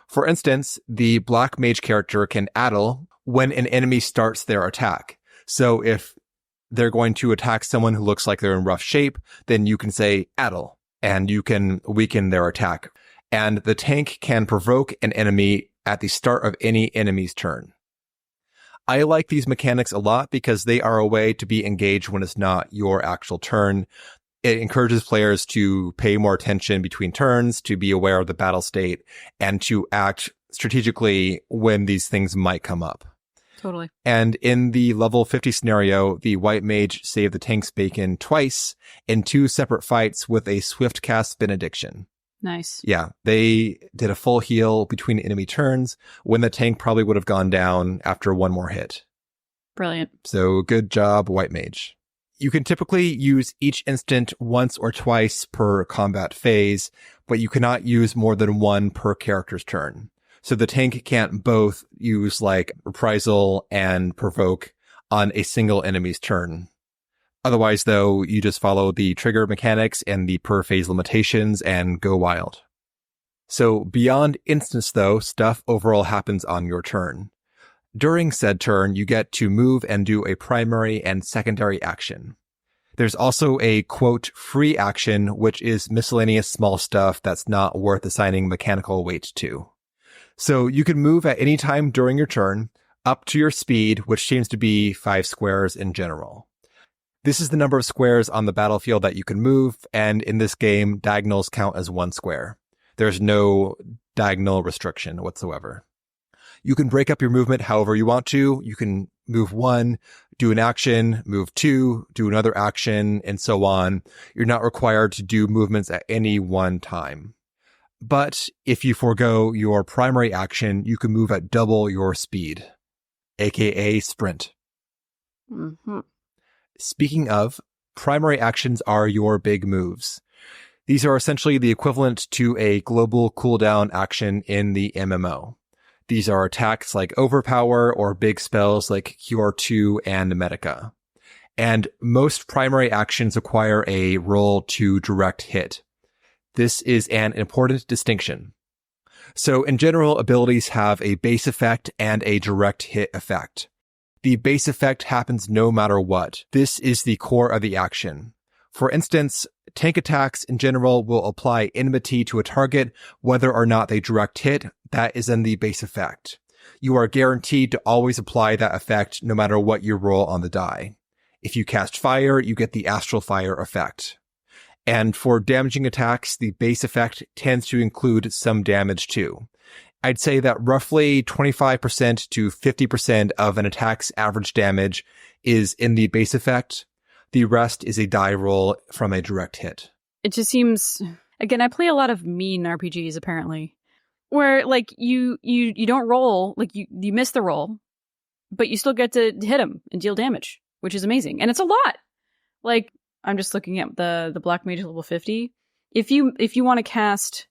For instance, the Black Mage character can addle when an enemy starts their attack. So if they're going to attack someone who looks like they're in rough shape, then you can say addle, and you can weaken their attack. And the tank can provoke an enemy at the start of any enemy's turn. I like these mechanics a lot because they are a way to be engaged when it's not your actual turn. It encourages players to pay more attention between turns, to be aware of the battle state, and to act strategically when these things might come up. Totally. And in the level 50 scenario, the White Mage saved the tank's bacon twice in 2 separate fights with a swift cast benediction. Nice. Yeah, they did a full heal between enemy turns when the tank probably would have gone down after one more hit. Brilliant. So good job, White Mage. You can typically use each instant once or twice per combat phase, but you cannot use more than 1 per character's turn. So the tank can't both use like reprisal and provoke on a single enemy's turn. Otherwise, though, you just follow the trigger mechanics and the per phase limitations and go wild. So beyond instance, though, stuff overall happens on your turn. During said turn, you get to move and do a primary and secondary action. There's also a, quote, free action, which is miscellaneous small stuff that's not worth assigning mechanical weight to. So you can move at any time during your turn, up to your speed, which seems to be 5 squares in general. This is the number of squares on the battlefield that you can move, and in this game, diagonals count as 1 square. There's no diagonal restriction whatsoever. You can break up your movement however you want to. You can move 1, do an action, move 2, do another action, and so on. You're not required to do movements at any one time. But if you forego your primary action, you can move at double your speed, aka sprint. Mm-hmm. Speaking of, primary actions are your big moves. These are essentially the equivalent to a global cooldown action in the MMO. These are attacks like Overpower or big spells like Cure 2 and Medica. And most primary actions require a roll to direct hit. This is an important distinction. So in general, abilities have a base effect and a direct hit effect. The base effect happens no matter what. This is the core of the action. For instance, tank attacks in general will apply enmity to a target, whether or not they direct hit. That is in the base effect. You are guaranteed to always apply that effect no matter what you roll on the die. If you cast fire, you get the astral fire effect. And for damaging attacks, the base effect tends to include some damage too. I'd say that roughly 25% to 50% of an attack's average damage is in the base effect. The rest is a die roll from a direct hit. It just seems, again, I play a lot of mean RPGs apparently, where like you don't roll, like you miss the roll, but you still get to hit them and deal damage, which is amazing. And it's a lot. Like I'm just looking at the Black Mage level 50. If you want to cast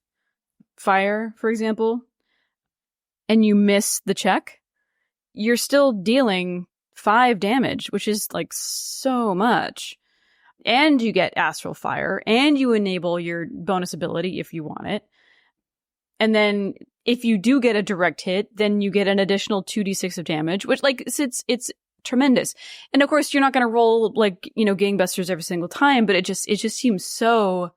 fire, for example, and you miss the check, you're still dealing 5 damage, which is like so much. And you get astral fire, and you enable your bonus ability if you want it. And then if you do get a direct hit, then you get an additional 2d6 of damage, which like it's tremendous. And of course, you're not going to roll like, gangbusters every single time, but it just seems so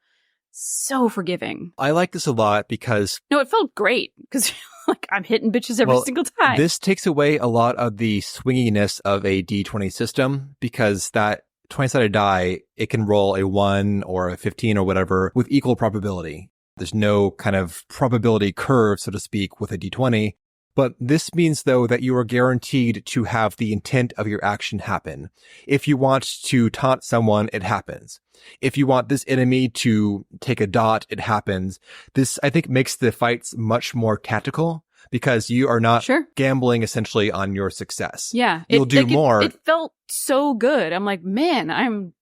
forgiving. I like this a lot because no, it felt great because like I'm hitting bitches every single time. This takes away a lot of the swinginess of a D20 system because that 20-sided die, it can roll a 1 or a 15 or whatever with equal probability. There's no kind of probability curve, so to speak, with a D20. But this means, though, that you are guaranteed to have the intent of your action happen. If you want to taunt someone, it happens. If you want this enemy to take a dot, it happens. This, I think, makes the fights much more tactical because you are not gambling essentially on your success. Yeah. You'll do more. It felt so good. I'm like, man, I'm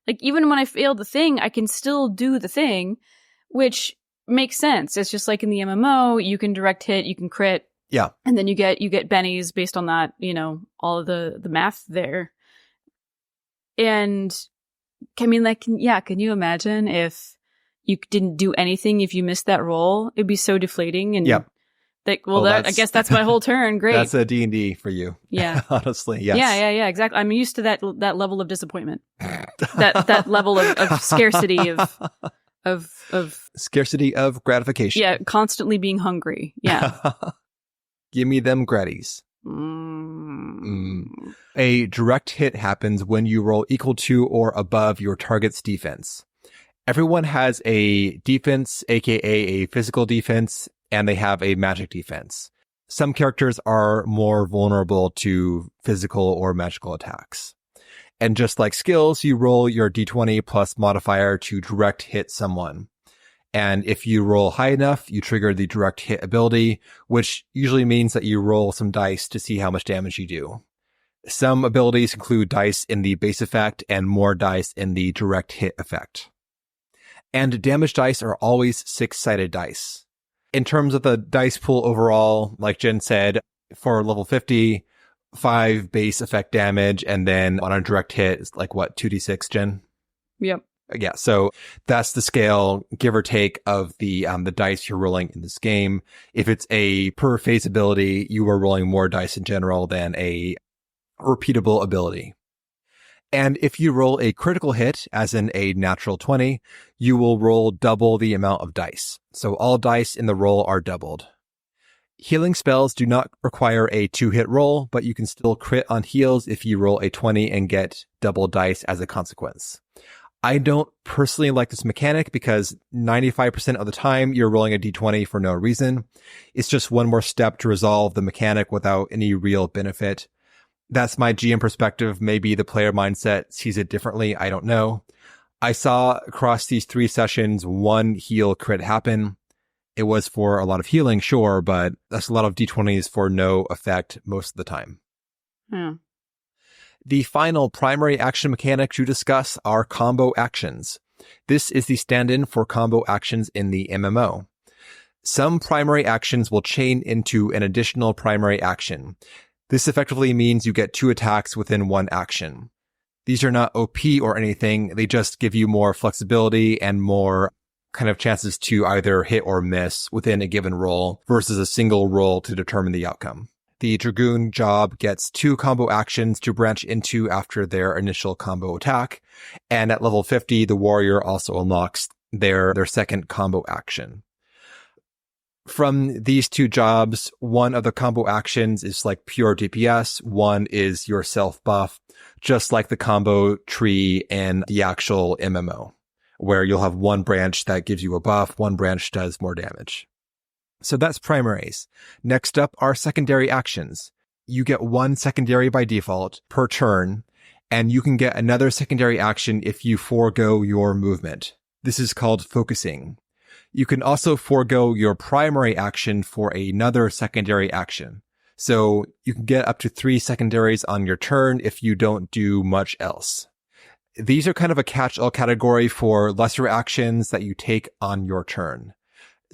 like, even when I fail the thing, I can still do the thing, which makes sense. It's just like in the MMO, you can direct hit, you can crit. Yeah. And then you get bennies based on that, all of the math there. And I mean, like, can you imagine if you didn't do anything, if you missed that roll? It'd be so deflating. And I guess that's my whole turn. Great. That's a D&D for you. Yeah. Honestly, yes. Yeah, exactly. I'm used to that level of disappointment. that level of scarcity of scarcity of gratification. Yeah, constantly being hungry. Yeah. Give me them gratties. A direct hit happens when you roll equal to or above your target's defense. Everyone has a defense, aka a physical defense, and they have a magic defense. Some characters are more vulnerable to physical or magical attacks. And just like skills, you roll your d20 plus modifier to direct hit someone. And if you roll high enough, you trigger the direct hit ability, which usually means that you roll some dice to see how much damage you do. Some abilities include dice in the base effect and more dice in the direct hit effect. And damage dice are always 6-sided dice. In terms of the dice pool overall, like Jen said, for level 50, 5 base effect damage, and then on a direct hit, it's like what, 2d6, Jen? Yep. Yeah, so that's the scale, give or take, of the dice you're rolling in this game. If it's a per phase ability, you are rolling more dice in general than a repeatable ability. And if you roll a critical hit, as in a natural 20, you will roll double the amount of dice. So all dice in the roll are doubled. Healing spells do not require a 2-hit roll, but you can still crit on heals if you roll a 20 and get double dice as a consequence. I don't personally like this mechanic because 95% of the time you're rolling a d20 for no reason. It's just one more step to resolve the mechanic without any real benefit. That's my GM perspective. Maybe the player mindset sees it differently. I don't know. I saw across these 3 sessions, 1 heal crit happen. It was for a lot of healing, sure, but that's a lot of d20s for no effect most of the time. Yeah. The final primary action mechanic to discuss are combo actions. This is the stand-in for combo actions in the MMO. Some primary actions will chain into an additional primary action. This effectively means you get 2 attacks within 1 action. These are not OP or anything. They just give you more flexibility and more kind of chances to either hit or miss within a given roll versus a single roll to determine the outcome. The Dragoon job gets 2 combo actions to branch into after their initial combo attack. And at level 50, the Warrior also unlocks their second combo action. From these 2 jobs, one of the combo actions is like pure DPS. One is your self buff, just like the combo tree in the actual MMO, where you'll have one branch that gives you a buff, one branch does more damage. So that's primaries. Next up are secondary actions. You get 1 secondary by default per turn, and you can get another secondary action if you forego your movement. This is called focusing. You can also forego your primary action for another secondary action. So you can get up to 3 secondaries on your turn if you don't do much else. These are kind of a catch-all category for lesser actions that you take on your turn.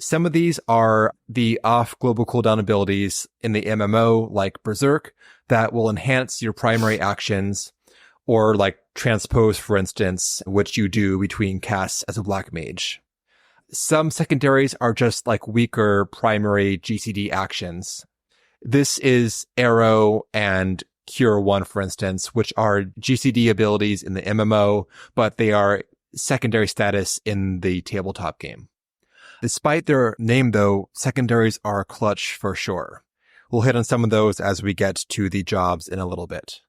Some of these are the off global cooldown abilities in the MMO, like Berserk, that will enhance your primary actions, or like Transpose, for instance, which you do between casts as a black mage. Some secondaries are just like weaker primary GCD actions. This is Arrow and Cure 1, for instance, which are GCD abilities in the MMO, but they are secondary status in the tabletop game. Despite their name, though, secondaries are clutch for sure. We'll hit on some of those as we get to the jobs in a little bit.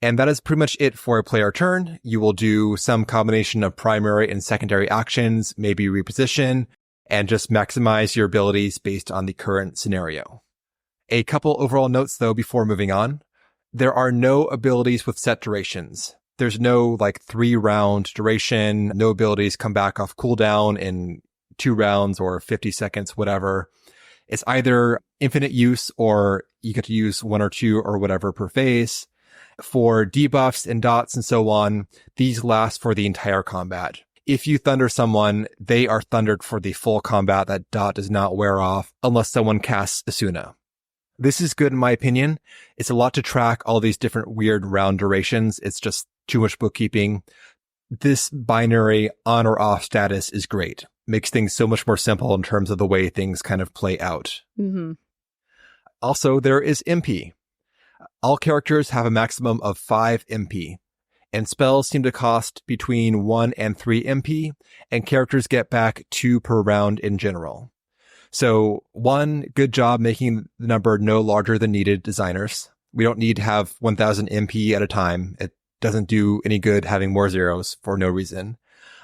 And that is pretty much it for a player turn. You will do some combination of primary and secondary actions, maybe reposition, and just maximize your abilities based on the current scenario. A couple overall notes, though, before moving on. There are no abilities with set durations. There's no 3-round duration. No abilities come back off cooldown in 2 rounds or 50 seconds, whatever. It's either infinite use or you get to use 1 or 2 or whatever per phase. For debuffs and dots and so on, these last for the entire combat. If you thunder someone, they are thundered for the full combat. That dot does not wear off unless someone casts Asuna. This is good in my opinion. It's a lot to track all these different weird round durations. It's just too much bookkeeping. This binary on or off status is great. Makes things so much more simple in terms of the way things kind of play out. Mm-hmm. Also, there is MP. All characters have a maximum of 5 MP, and spells seem to cost between 1 and 3 MP, and characters get back 2 per round in general. So, 1, good job making the number no larger than needed, designers. We don't need to have 1000 MP at a time. It doesn't do any good having more zeros for no reason.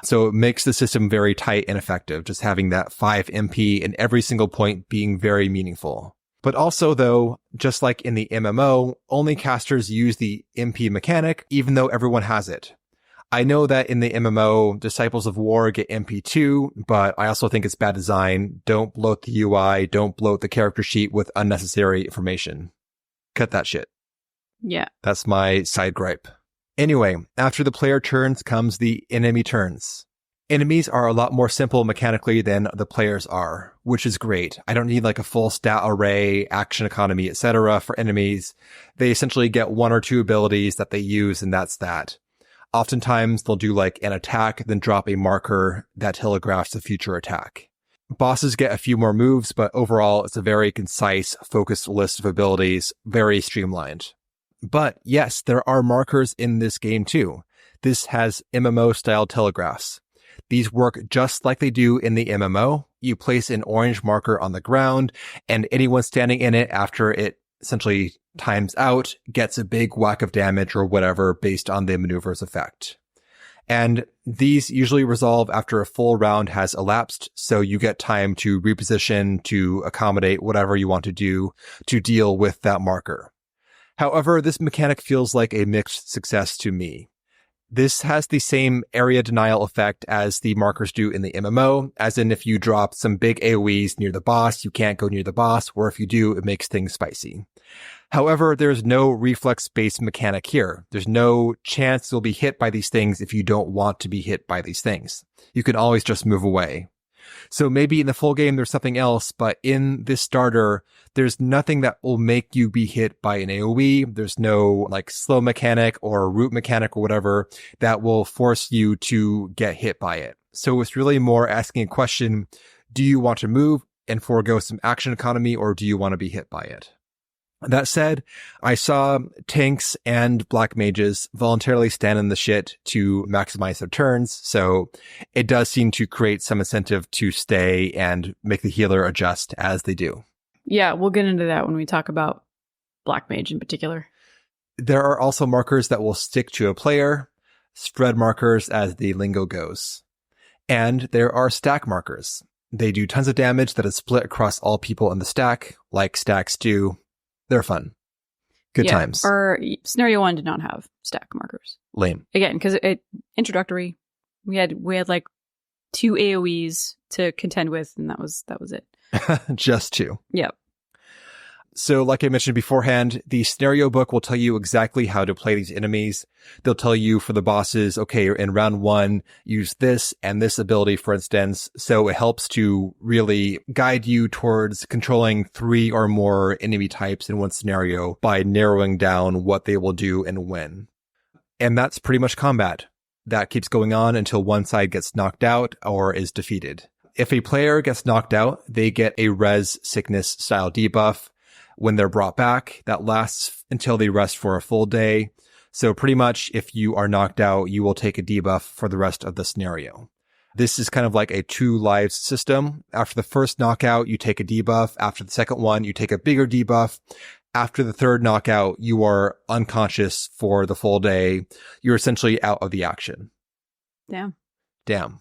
So it makes the system very tight and effective, just having that 5 MP in every single point being very meaningful. But also, though, just like in the MMO, only casters use the MP mechanic, even though everyone has it. I know that in the MMO, Disciples of War get MP2, but I also think it's bad design. Don't bloat the UI, don't bloat the character sheet with unnecessary information. Cut that shit. Yeah. That's my side gripe. Anyway, after the player turns comes the enemy turns. Enemies are a lot more simple mechanically than the players are, which is great. I don't need a full stat array, action economy, etc. for enemies. They essentially get 1 or 2 abilities that they use, and that's that. Oftentimes, they'll do an attack, then drop a marker that telegraphs the future attack. Bosses get a few more moves, but overall, it's a very concise, focused list of abilities, very streamlined. But yes, there are markers in this game too. This has MMO-style telegraphs. These work just like they do in the MMO. you place an orange marker on the ground, and anyone standing in it after it essentially times out gets a big whack of damage or whatever based on the maneuver's effect. And these usually resolve after a full round has elapsed, so you get time to reposition, to accommodate whatever you want to do to deal with that marker. However, this mechanic feels like a mixed success to me. This has the same area denial effect as the markers do in the MMO, as in if you drop some big AoEs near the boss, you can't go near the boss, or if you do, it makes things spicy. However, there's no reflex-based mechanic here. There's no chance you'll be hit by these things if you don't want to be hit by these things. You can always just move away. So maybe in the full game there's something else, but in this starter, there's nothing that will make you be hit by an AoE. There's no like slow mechanic or root mechanic or whatever that will force you to get hit by it. So it's really more asking a question, do you want to move and forego some action economy, or do you want to be hit by it? That said, I saw tanks and black mages voluntarily stand in the shit to maximize their turns, so it does seem to create some incentive to stay and make the healer adjust as they do. Yeah, we'll get into that when we talk about black mage in particular. There are also markers that will stick to a player, spread markers as the lingo goes. And there are stack markers. They do tons of damage that is split across all people in the stack, like stacks do. They're fun. Good times. Our scenario 1 did not have stack markers. Lame. Again, because it introductory, we had like 2 AoEs to contend with, and that was it. Just 2. Yep. So like I mentioned beforehand, the scenario book will tell you exactly how to play these enemies. They'll tell you for the bosses, okay, in round 1, use this and this ability, for instance. So it helps to really guide you towards controlling 3 or more enemy types in one scenario by narrowing down what they will do and when. And that's pretty much combat. That keeps going on until one side gets knocked out or is defeated. If a player gets knocked out, they get a res sickness style debuff. When they're brought back, that lasts until they rest for a full day. So pretty much if you are knocked out, you will take a debuff for the rest of the scenario. This is kind of like a 2 lives system. After the first knockout, you take a debuff. After the second one, you take a bigger debuff. After the third knockout, you are unconscious for the full day. You're essentially out of the action. Damn.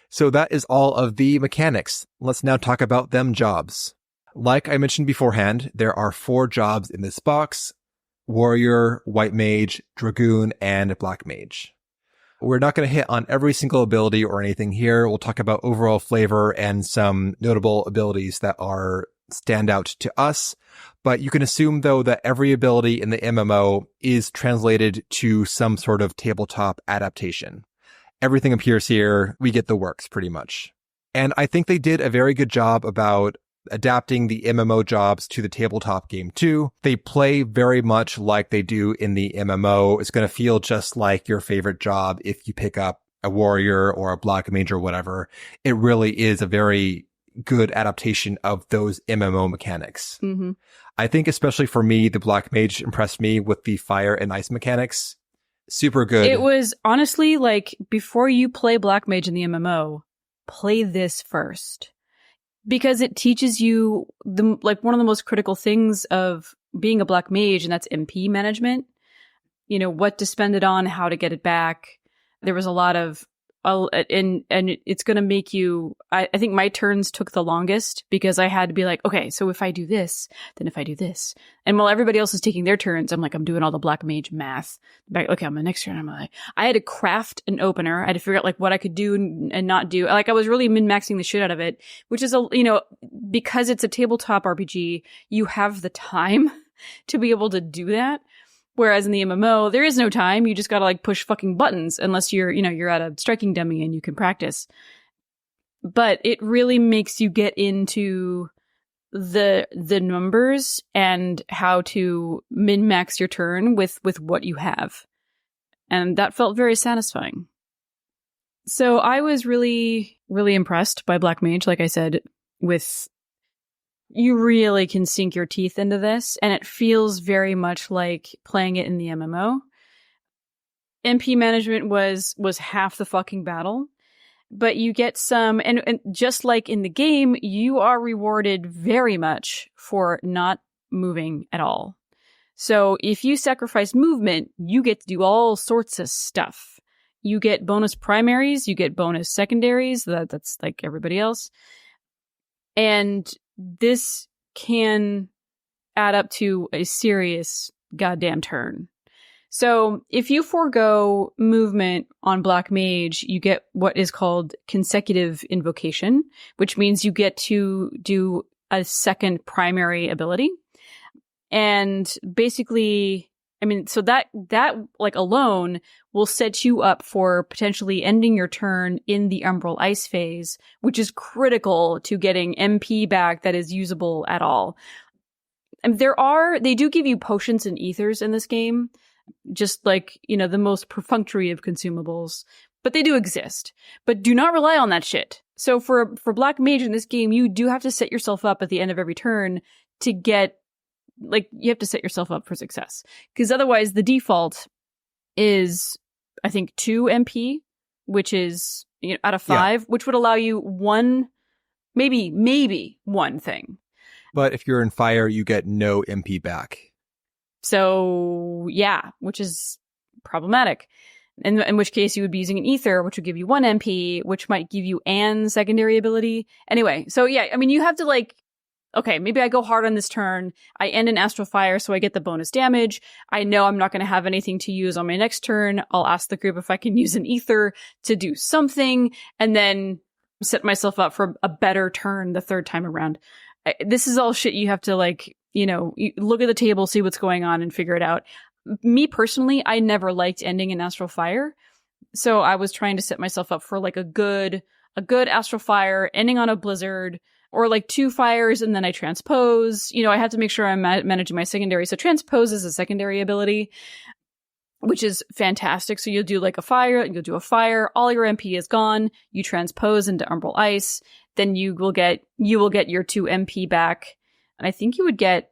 So that is all of the mechanics. Let's now talk about them jobs. Like I mentioned beforehand, there are 4 jobs in this box: warrior, white mage, dragoon, and black mage. We're not going to hit on every single ability or anything here. We'll talk about overall flavor and some notable abilities that are stand out to us. But you can assume, though, that every ability in the MMO is translated to some sort of tabletop adaptation. Everything appears here. We get the works pretty much. And I think they did a very good job about adapting the MMO jobs to the tabletop game too. They play very much like they do in the MMO. It's going to feel just like your favorite job if you pick up a warrior or a black mage or whatever. It really is a very good adaptation of those MMO mechanics. Mm-hmm. I think especially for me, the black mage impressed me with the fire and ice mechanics. Super good. It was honestly like, before you play black mage in the MMO, play this first. Because it teaches you one of the most critical things of being a black mage, and that's MP management. You know, what to spend it on, how to get it back. There was a lot of, and it's going to make you, I think my turns took the longest because I had to be like, okay, so if I do this, then if I do this. And while everybody else is taking their turns, I'm doing all the black mage math. Okay, on my next turn, I had to craft an opener. I had to figure out what I could do and not do. I was really min-maxing the shit out of it, which is, because it's a tabletop RPG, you have the time to be able to do that. Whereas in the MMO, there is no time. You just gotta push fucking buttons unless you're at a striking dummy and you can practice. But it really makes you get into the numbers and how to min-max your turn with what you have. And that felt very satisfying. So I was really, really impressed by Black Mage, like I said, with... You really can sink your teeth into this, and it feels very much like playing it in the MMO. MP management was half the fucking battle, But you get some, and just like in the game, you are rewarded very much for not moving at all. So if you sacrifice movement, you get to do all sorts of stuff. You get bonus primaries, you get bonus secondaries, that's like everybody else. And this can add up to a serious goddamn turn. So if you forego movement on Black Mage, you get what is called consecutive invocation, which means you get to do a second primary ability. And basically, I mean, so that like alone will set you up for potentially ending your turn in the Umbral Ice phase, which is critical to getting MP back that is usable at all. And they do give you potions and ethers in this game, just like, you know, the most perfunctory of consumables, but they do exist. But do not rely on that shit. So for Black Mage in this game, you do have to set yourself up at the end of every turn to get, like, you have to set yourself up for success. Because otherwise the default is, I think, 2 MP, which is, you know, out of 5, which would allow you one, maybe one thing. But if you're in fire, you get no MP back. So, yeah, which is problematic. In which case you would be using an ether, which would give you 1 MP, which might give you an secondary ability. Anyway, so yeah, I mean, you have to like, okay, maybe I go hard on this turn. I end in Astral Fire, so I get the bonus damage. I know I'm not going to have anything to use on my next turn. I'll ask the group if I can use an ether to do something, and then set myself up for a better turn the third time around. This is all shit you have to, like, you know, you look at the table, see what's going on, and figure it out. Me personally, I never liked ending in Astral Fire, so I was trying to set myself up for like a good Astral Fire, ending on a Blizzard, or like 2 fires, and then I transpose. You know, I have to make sure I'm managing my secondary. So transpose is a secondary ability, which is fantastic. So you'll do like a fire, you'll do a fire, all your MP is gone, you transpose into Umbral Ice, then you will get your 2 MP back. And I think you would get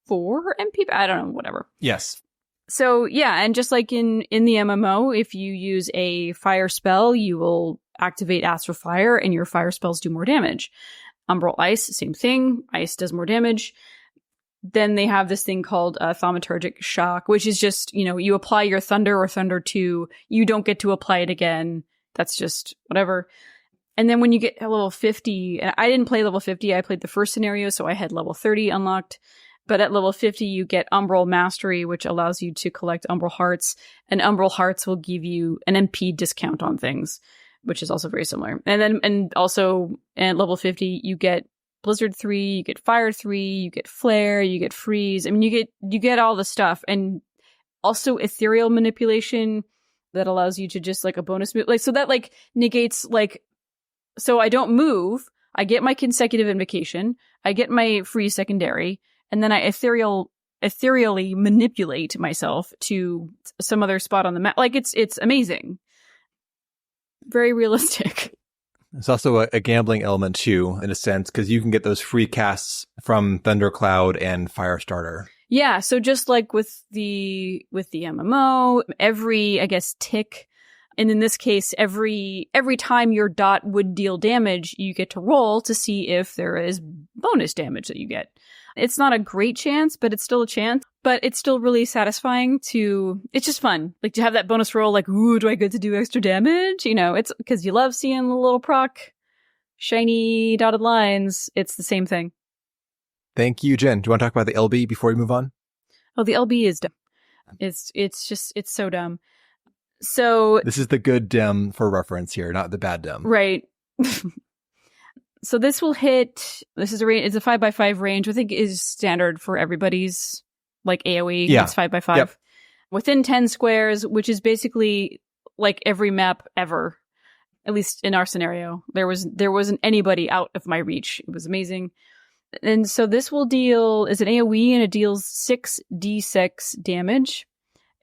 4 MP back. I don't know, whatever. Yes. So yeah, and just like in the MMO, if you use a fire spell, you will activate Astral Fire and your fire spells do more damage. Umbral Ice, same thing. Ice does more damage. Then they have this thing called Thaumaturgic Shock, which is just, you know, you apply your Thunder or Thunder 2, you don't get to apply it again. That's just whatever. And then when you get to level 50, and I didn't play level 50, I played the first scenario, so I had level 30 unlocked. But at level 50, you get Umbral Mastery, which allows you to collect Umbral Hearts, and Umbral Hearts will give you an MP discount on things, which is also very similar. And also at level 50, you get Blizzard 3, you get Fire 3, you get Flare, you get Freeze. I mean, you get all the stuff, and also Ethereal Manipulation that allows you to just like a bonus move, like, so that like negates like, so I don't move, I get my consecutive invocation, I get my free secondary, and then I ethereally manipulate myself to some other spot on the map. Like, it's amazing. Very realistic. There's also a gambling element too, in a sense, because you can get those free casts from Thundercloud and Firestarter. Yeah, so just like with the MMO, every, I guess, tick, and in this case, every time your dot would deal damage, you get to roll to see if there is bonus damage that you get. It's not a great chance, but it's still a chance. But it's still really satisfying it's just fun. Like, to have that bonus roll, like, ooh, do I get to do extra damage? You know, it's because you love seeing the little proc, shiny dotted lines. It's the same thing. Thank you, Jen. Do you want to talk about the LB before we move on? Oh, the LB is dumb. It's so dumb. So this is the good dem for reference here, not the bad dem. Right. So this will hit, this is it's a 5x5 range, I think is standard for everybody's, like, AoE. Yeah. It's 5x5. Yep. Within 10 squares, which is basically like every map ever. At least in our scenario. There wasn't anybody out of my reach. It was amazing. And so this will is an AoE, and it deals 6d6 damage.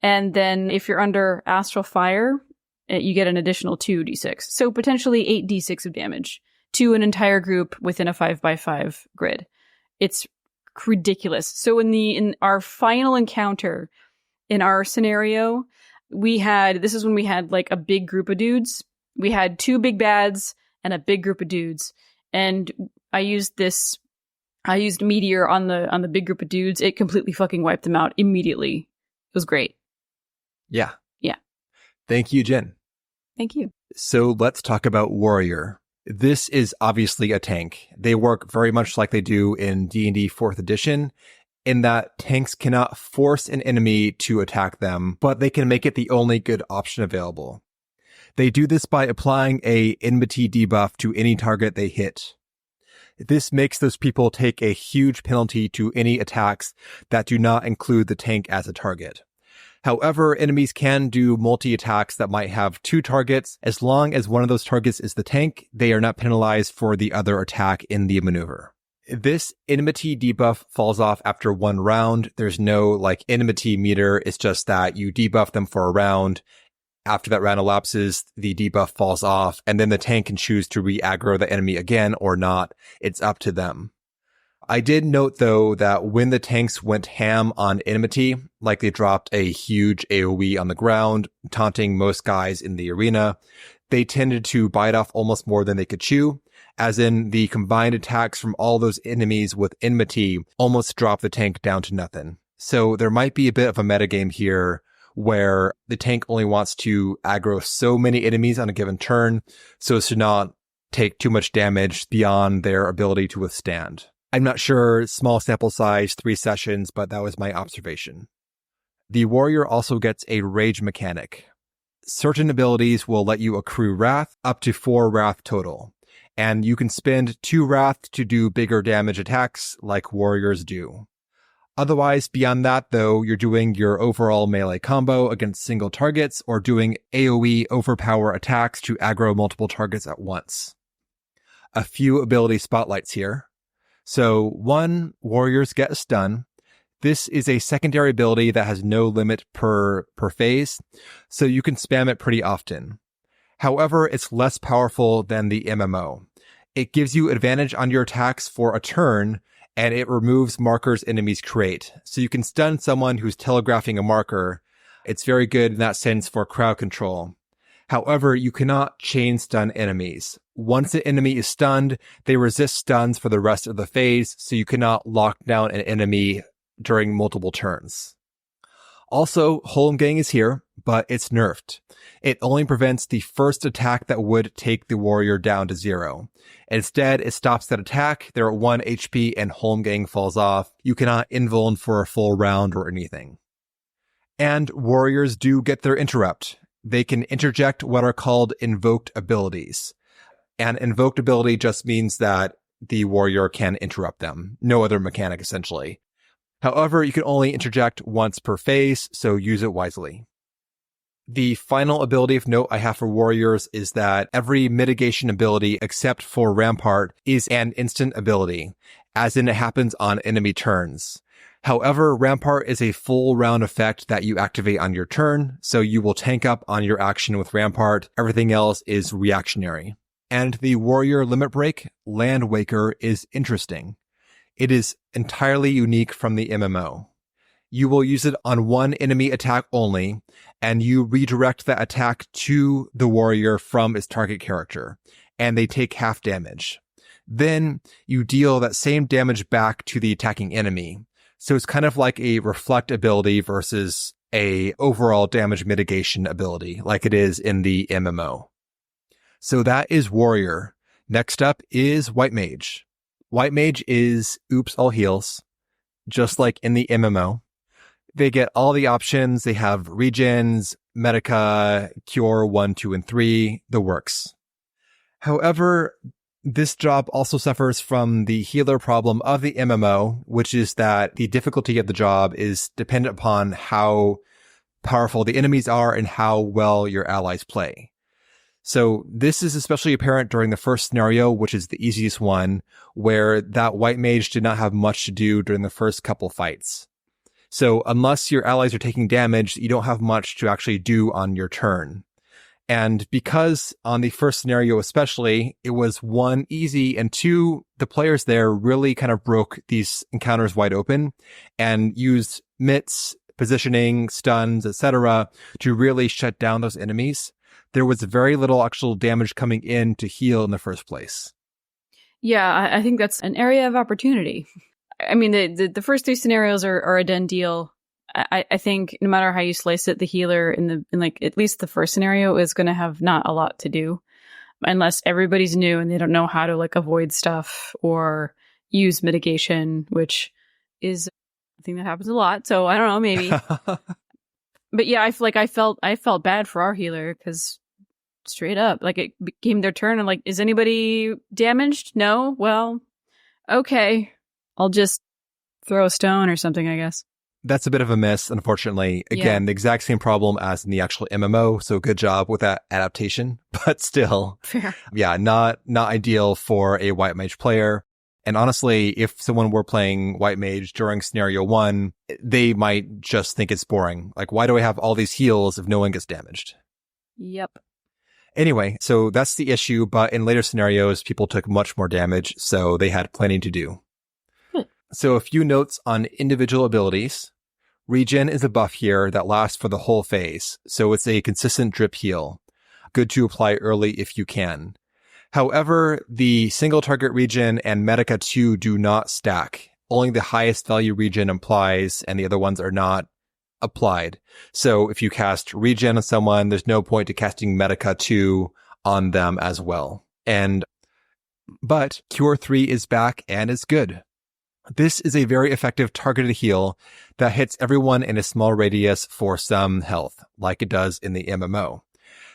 And then if you're under Astral Fire, you get an additional 2d6. So potentially 8d6 of damage to an entire group within a 5x5 grid. It's ridiculous. So in our final encounter in our scenario, this is when we had like a big group of dudes, We had 2 big bads and a big group of dudes. And I used Meteor on the big group of dudes. It completely fucking wiped them out immediately. It was great. Yeah. Yeah. Thank you, Jen. Thank you. So let's talk about Warrior. This is obviously a tank. They work very much like they do in D&D 4th edition, in that tanks cannot force an enemy to attack them, but they can make it the only good option available. They do this by applying a enmity debuff to any target they hit. This makes those people take a huge penalty to any attacks that do not include the tank as a target. However, enemies can do multi-attacks that might have 2 targets. As long as one of those targets is the tank, they are not penalized for the other attack in the maneuver. This enmity debuff falls off after 1 round. There's no enmity meter. It's just that you debuff them for a round. After that round elapses, the debuff falls off, and then the tank can choose to re-aggro the enemy again or not. It's up to them. I did note, though, that when the tanks went ham on enmity, like they dropped a huge AoE on the ground, taunting most guys in the arena, they tended to bite off almost more than they could chew, as in the combined attacks from all those enemies with enmity almost drop the tank down to nothing. So there might be a bit of a metagame here where the tank only wants to aggro so many enemies on a given turn so as to not take too much damage beyond their ability to withstand. I'm not sure, small sample size, 3 sessions, but that was my observation. The warrior also gets a rage mechanic. Certain abilities will let you accrue wrath, up to 4 wrath total, and you can spend 2 wrath to do bigger damage attacks like warriors do. Otherwise, beyond that, though, you're doing your overall melee combo against single targets or doing AoE overpower attacks to aggro multiple targets at once. A few ability spotlights here. So 1, warriors get a stun. This is a secondary ability that has no limit per phase, so you can spam it pretty often. However, it's less powerful than the MMO. It gives you advantage on your attacks for a turn, and it removes markers enemies create. So you can stun someone who's telegraphing a marker. It's very good in that sense for crowd control. However, you cannot chain stun enemies. Once an enemy is stunned, they resist stuns for the rest of the phase, so you cannot lock down an enemy during multiple turns. Also, Holmgang is here, but it's nerfed. It only prevents the first attack that would take the warrior down to 0. Instead, it stops that attack. They're at 1 HP and Holmgang falls off. You cannot invuln for a full round or anything. And warriors do get their interrupt. They can interject what are called invoked abilities. An invoked ability just means that the warrior can interrupt them. No other mechanic, essentially. However, you can only interject once per phase, so use it wisely. The final ability of note I have for warriors is that every mitigation ability except for Rampart is an instant ability, as in it happens on enemy turns. However, Rampart is a full round effect that you activate on your turn, so you will tank up on your action with Rampart. Everything else is reactionary. And the warrior limit break, Land Waker, is interesting. It is entirely unique from the MMO. You will use it on one enemy attack only, and you redirect that attack to the warrior from its target character, and they take half damage. Then you deal that same damage back to the attacking enemy. So it's kind of like a reflect ability versus a overall damage mitigation ability, like it is in the MMO. So that is warrior. Next up is white mage. White mage is oops all heals, just like in the MMO. They get all the options. They have regens, medica, cure 1, 2, and 3, the works. However, this job also suffers from the healer problem of the MMO, which is that the difficulty of the job is dependent upon how powerful the enemies are and how well your allies play. So this is especially apparent during the first scenario, which is the easiest one, where that white mage did not have much to do during the first couple fights. So unless your allies are taking damage, you don't have much to actually do on your turn. And because on the first scenario especially, it was 1, easy, and 2, the players there really kind of broke these encounters wide open and used mitts, positioning, stuns, etc. to really shut down those enemies. there was very little actual damage coming in to heal in the first place. Yeah, I think that's an area of opportunity. I mean, the first 3 scenarios are a done deal. I think no matter how you slice it, the healer in like at least the first scenario is going to have not a lot to do, unless everybody's new and they don't know how to like avoid stuff or use mitigation, which is a thing that happens a lot. So I don't know, maybe. But yeah, I feel like I felt bad for our healer because straight up, like it became their turn and like, is anybody damaged? No? Well, okay. I'll just throw a stone or something, I guess. That's a bit of a miss, unfortunately. Again, the exact same problem as in the actual MMO, so good job with that adaptation. But still, fair. Yeah, not ideal for a White Mage player. And honestly, if someone were playing White Mage during scenario 1, they might just think it's boring. Like, why do I have all these heals if no one gets damaged? Yep. Anyway, so that's the issue, but in later scenarios, people took much more damage, so they had plenty to do. So a few notes on individual abilities. Regen is a buff here that lasts for the whole phase, so it's a consistent drip heal. Good to apply early if you can. However, the single target regen and Medica 2 do not stack. Only the highest value regen applies, and the other ones are not applied. So if you cast regen on someone, there's no point to casting Medica 2 on them as well. But Cure 3 is back and is good. This is a very effective targeted heal that hits everyone in a small radius for some health, like it does in the MMO.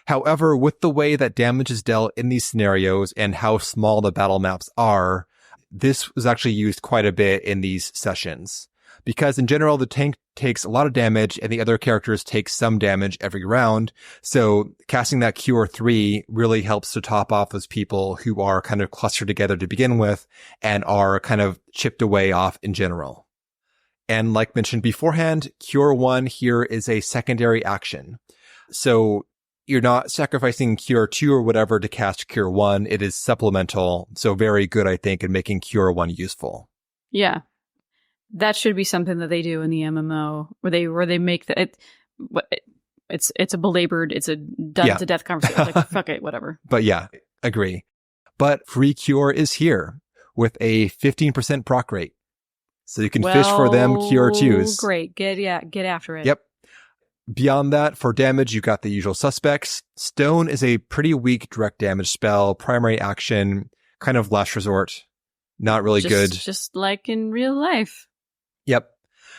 However, with the way that damage is dealt in these scenarios and how small the battle maps are, this was actually used quite a bit in these sessions. Because in general, the tank takes a lot of damage and the other characters take some damage every round. So casting that Cure 3 really helps to top off those people who are kind of clustered together to begin with and are kind of chipped away off in general. And like mentioned beforehand, Cure 1 here is a secondary action. So you're not sacrificing Cure 2 or whatever to cast Cure 1. It is supplemental. So very good, I think, in making Cure 1 useful. Yeah. That should be something that they do in the MMO where they make it's a belabored, it's a done to death conversation. Like, fuck it, whatever. But yeah, agree. But free Cure is here with a 15% proc rate. So you can fish for them Cure 2s. Great. Get after it. Yep. Beyond that, for damage, you got the usual suspects. Stone is a pretty weak direct damage spell, primary action, kind of last resort. Not really good. Just like in real life. Yep.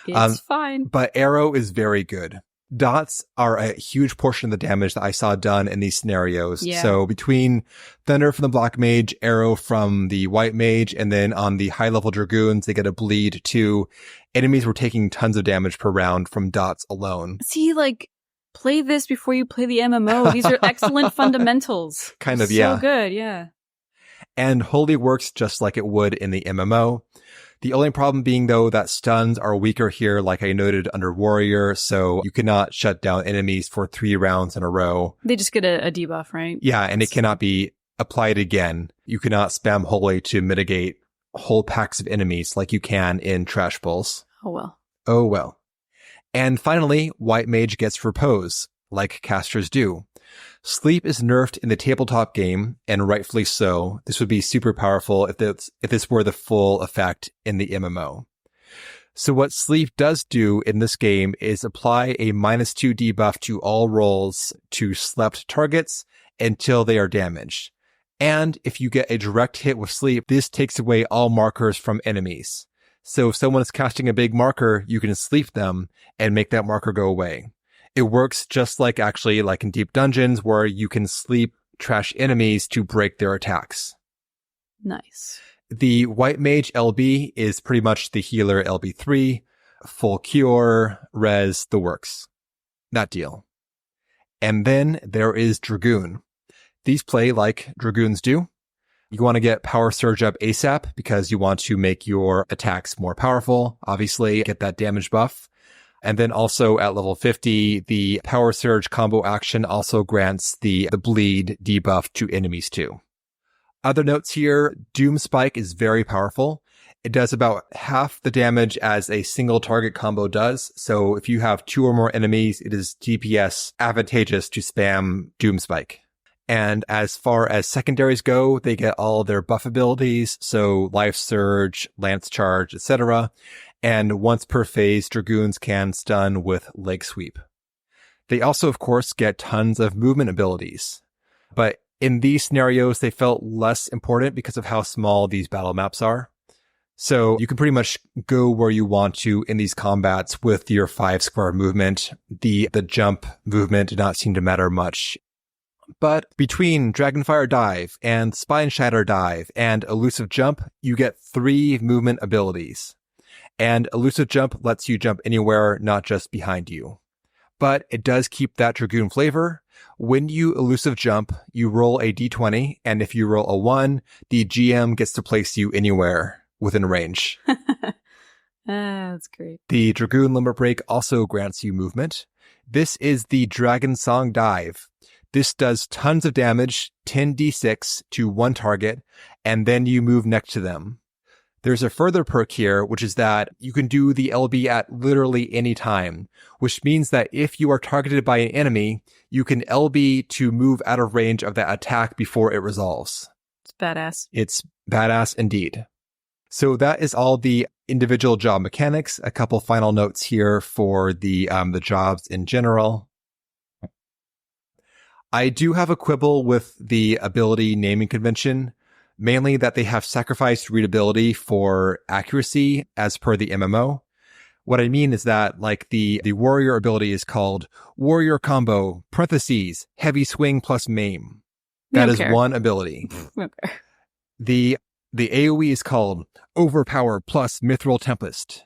It's fine. But arrow is very good. Dots are a huge portion of the damage that I saw done in these scenarios. Yeah. So between Thunder from the Black Mage, Arrow from the White Mage, and then on the high-level Dragoons, they get a bleed too. Enemies were taking tons of damage per round from dots alone. See, like, play this before you play the MMO. These are excellent fundamentals. Kind of, yeah. So good, yeah. And Holy works just like it would in the MMO. The only problem being, though, that stuns are weaker here, like I noted under Warrior, so you cannot shut down enemies for 3 rounds in a row. They just get a debuff, right? Yeah, and it cannot be applied again. You cannot spam Holy to mitigate whole packs of enemies like you can in Trash Pulls. Oh, well. Oh, well. And finally, White Mage gets Repose, like casters do. Sleep is nerfed in the tabletop game, and rightfully so. This would be super powerful if this were the full effect in the MMO. So what Sleep does do in this game is apply a -2 debuff to all rolls to slept targets until they are damaged. And if you get a direct hit with Sleep, this takes away all markers from enemies. So if someone is casting a big marker, you can sleep them and make that marker go away. It works just like in deep dungeons where you can sleep trash enemies to break their attacks. Nice. The White Mage LB is pretty much the healer LB3, full cure, res, the works. That deal. And then there is Dragoon. These play like Dragoons do. You want to get Power Surge up ASAP because you want to make your attacks more powerful, obviously, get that damage buff. And then also at level 50, the Power Surge combo action also grants the bleed debuff to enemies too. Other notes here, Doom Spike is very powerful. It does about half the damage as a single target combo does. So if you have 2 or more enemies, it is DPS advantageous to spam Doom Spike. And as far as secondaries go, they get all their buff abilities. So Life Surge, Lance Charge, etc. And once per phase, Dragoons can stun with Leg Sweep. They also, of course, get tons of movement abilities. But in these scenarios, they felt less important because of how small these battle maps are. So you can pretty much go where you want to in these combats with your 5 square movement. The jump movement did not seem to matter much. But between Dragonfire Dive and Spine Shatter Dive and Elusive Jump, you get 3 movement abilities. And Elusive Jump lets you jump anywhere, not just behind you. But it does keep that Dragoon flavor. When you Elusive Jump, you roll a d20, and if you roll a 1, the GM gets to place you anywhere within range. That's great. The Dragoon Limit Break also grants you movement. This is the Dragon Song Dive. This does tons of damage, 10d6 to one target, and then you move next to them. There's a further perk here, which is that you can do the LB at literally any time, which means that if you are targeted by an enemy, you can LB to move out of range of that attack before it resolves. It's badass. It's badass indeed. So that is all the individual job mechanics. A couple final notes here for the jobs in general. I do have a quibble with the ability naming convention, mainly that they have sacrificed readability for accuracy as per the MMO. What I mean is that like the warrior ability is called Warrior Combo, parentheses, Heavy Swing plus Maim. That is one ability. Okay. The AoE is called Overpower plus Mithril Tempest.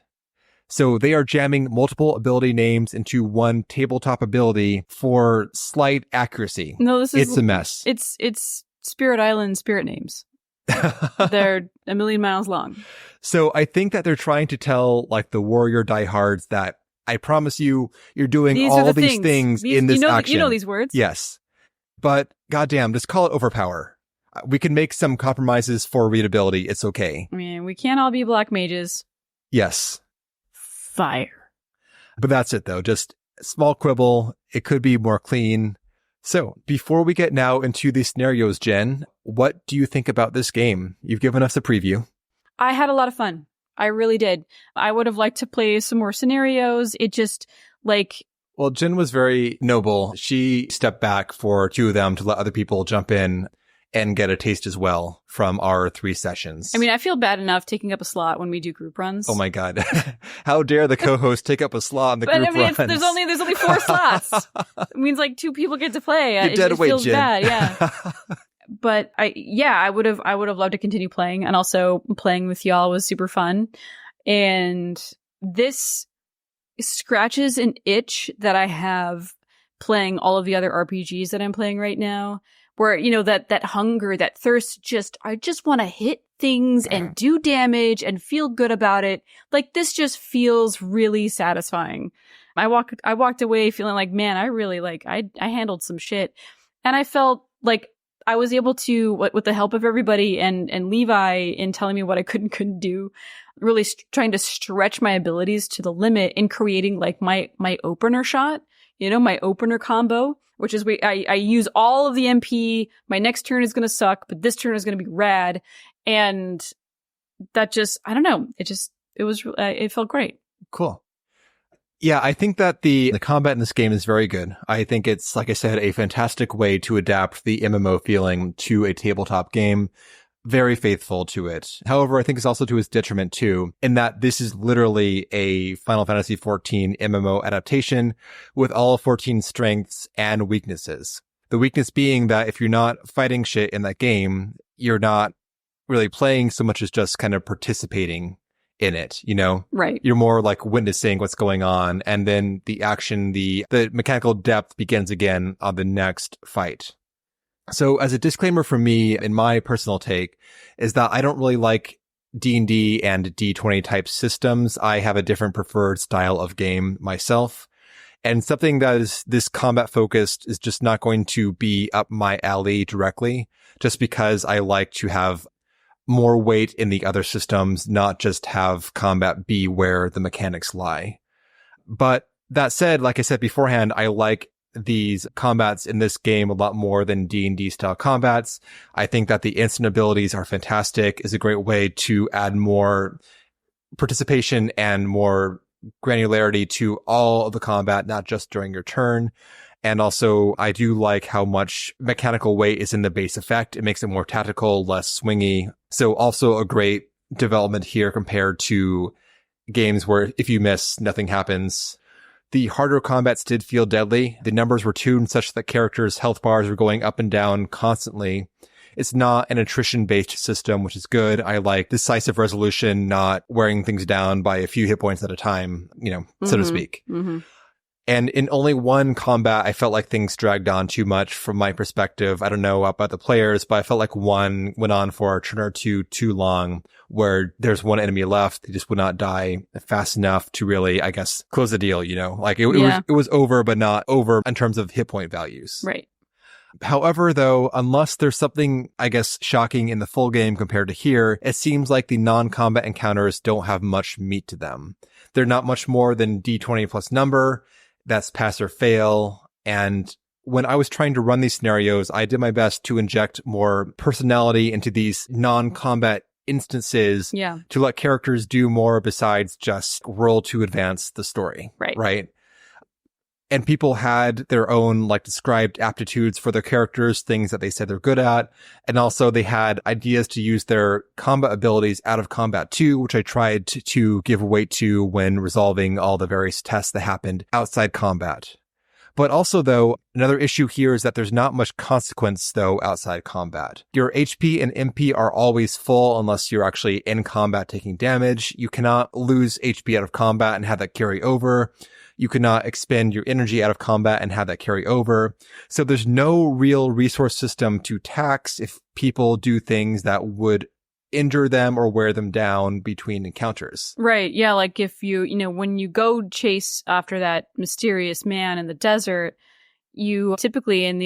So they are jamming multiple ability names into one tabletop ability for slight accuracy. No, it's a mess. It's Spirit Island spirit names. They're a million miles long. So I think that they're trying to tell like the warrior diehards that I promise you, you're doing all these things in this action. You know these words. Yes. But goddamn, just call it Overpower. We can make some compromises for readability. It's okay. I mean, we can't all be black mages. Yes. Fire. But that's it, though. Just a small quibble. It could be more clean. So before we get now into the scenarios, Jen, what do you think about this game? You've given us a preview. I had a lot of fun. I really did. I would have liked to play some more scenarios. It just Well, Jen was very noble. She stepped back for 2 of them to let other people jump in and get a taste as well from our 3 sessions. I mean, I feel bad enough taking up a slot when we do group runs. Oh my God. How dare the co-host take up a slot in the group runs? There's only 4 slots. It means like 2 people get to play. You're dead weight, feels Jen. bad, yeah. But I would have loved to continue playing, and also playing with y'all was super fun. And this scratches an itch that I have playing all of the other RPGs that I'm playing right now. Where, you know, that hunger, that thirst, I just want to hit things and do damage and feel good about it. Like, this just feels really satisfying. I walked away feeling like, man, I really I handled some shit. And I felt like I was able to, with the help of everybody and Levi in telling me what I could and couldn't do, really trying to stretch my abilities to the limit in creating like my opener shot, you know, my opener combo. Which is I use all of the MP. My next turn is going to suck, but this turn is going to be rad. And that just, I don't know. It felt great. Cool. Yeah, I think that the combat in this game is very good. I think it's, like I said, a fantastic way to adapt the MMO feeling to a tabletop game. Very faithful to it. However, I think it's also to its detriment too, in that this is literally a Final Fantasy XIV MMO adaptation with all 14 strengths and weaknesses. The weakness being that if you're not fighting shit in that game, you're not really playing so much as just kind of participating in it, you know? Right. You're more like witnessing what's going on, and then the action, the mechanical depth begins again on the next fight. So as a disclaimer from me, in my personal take, is that I don't really like D&D and D20 type systems. I have a different preferred style of game myself. And something that is this combat focused is just not going to be up my alley directly, just because I like to have more weight in the other systems, not just have combat be where the mechanics lie. But that said, like I said beforehand, I like these combats in this game a lot more than D&D style combats. I think that the instant abilities are fantastic, is a great way to add more participation and more granularity to all of the combat, not just during your turn. And also, I do like how much mechanical weight is in the base effect. It makes it more tactical, less swingy. So also a great development here compared to games where if you miss, nothing happens. The harder combats did feel deadly. The numbers were tuned such that characters' health bars were going up and down constantly. It's not an attrition-based system, which is good. I like decisive resolution, not wearing things down by a few hit points at a time, so to speak. Mm-hmm. And in only one combat, I felt like things dragged on too much from my perspective. I don't know about the players, but I felt like one went on for a turn or two too long, where there's one enemy left. They just would not die fast enough to really, I guess, close the deal, Like it was over, but not over in terms of hit point values. Right. However, though, unless there's something, I guess, shocking in the full game compared to here, it seems like the non-combat encounters don't have much meat to them. They're not much more than D20 plus number. That's pass or fail. And when I was trying to run these scenarios, I did my best to inject more personality into these non-combat instances to let characters do more besides just roll to advance the story. Right. And people had their own described aptitudes for their characters, things that they said they're good at. And also they had ideas to use their combat abilities out of combat too, which I tried to give weight to when resolving all the various tests that happened outside combat. But also, though, another issue here is that there's not much consequence, though, outside combat. Your HP and MP are always full unless you're actually in combat taking damage. You cannot lose HP out of combat and have that carry over. You cannot expend your energy out of combat and have that carry over. So there's no real resource system to tax if people do things that would injure them or wear them down between encounters. Right. Yeah. Like if when you go chase after that mysterious man in the desert, you typically in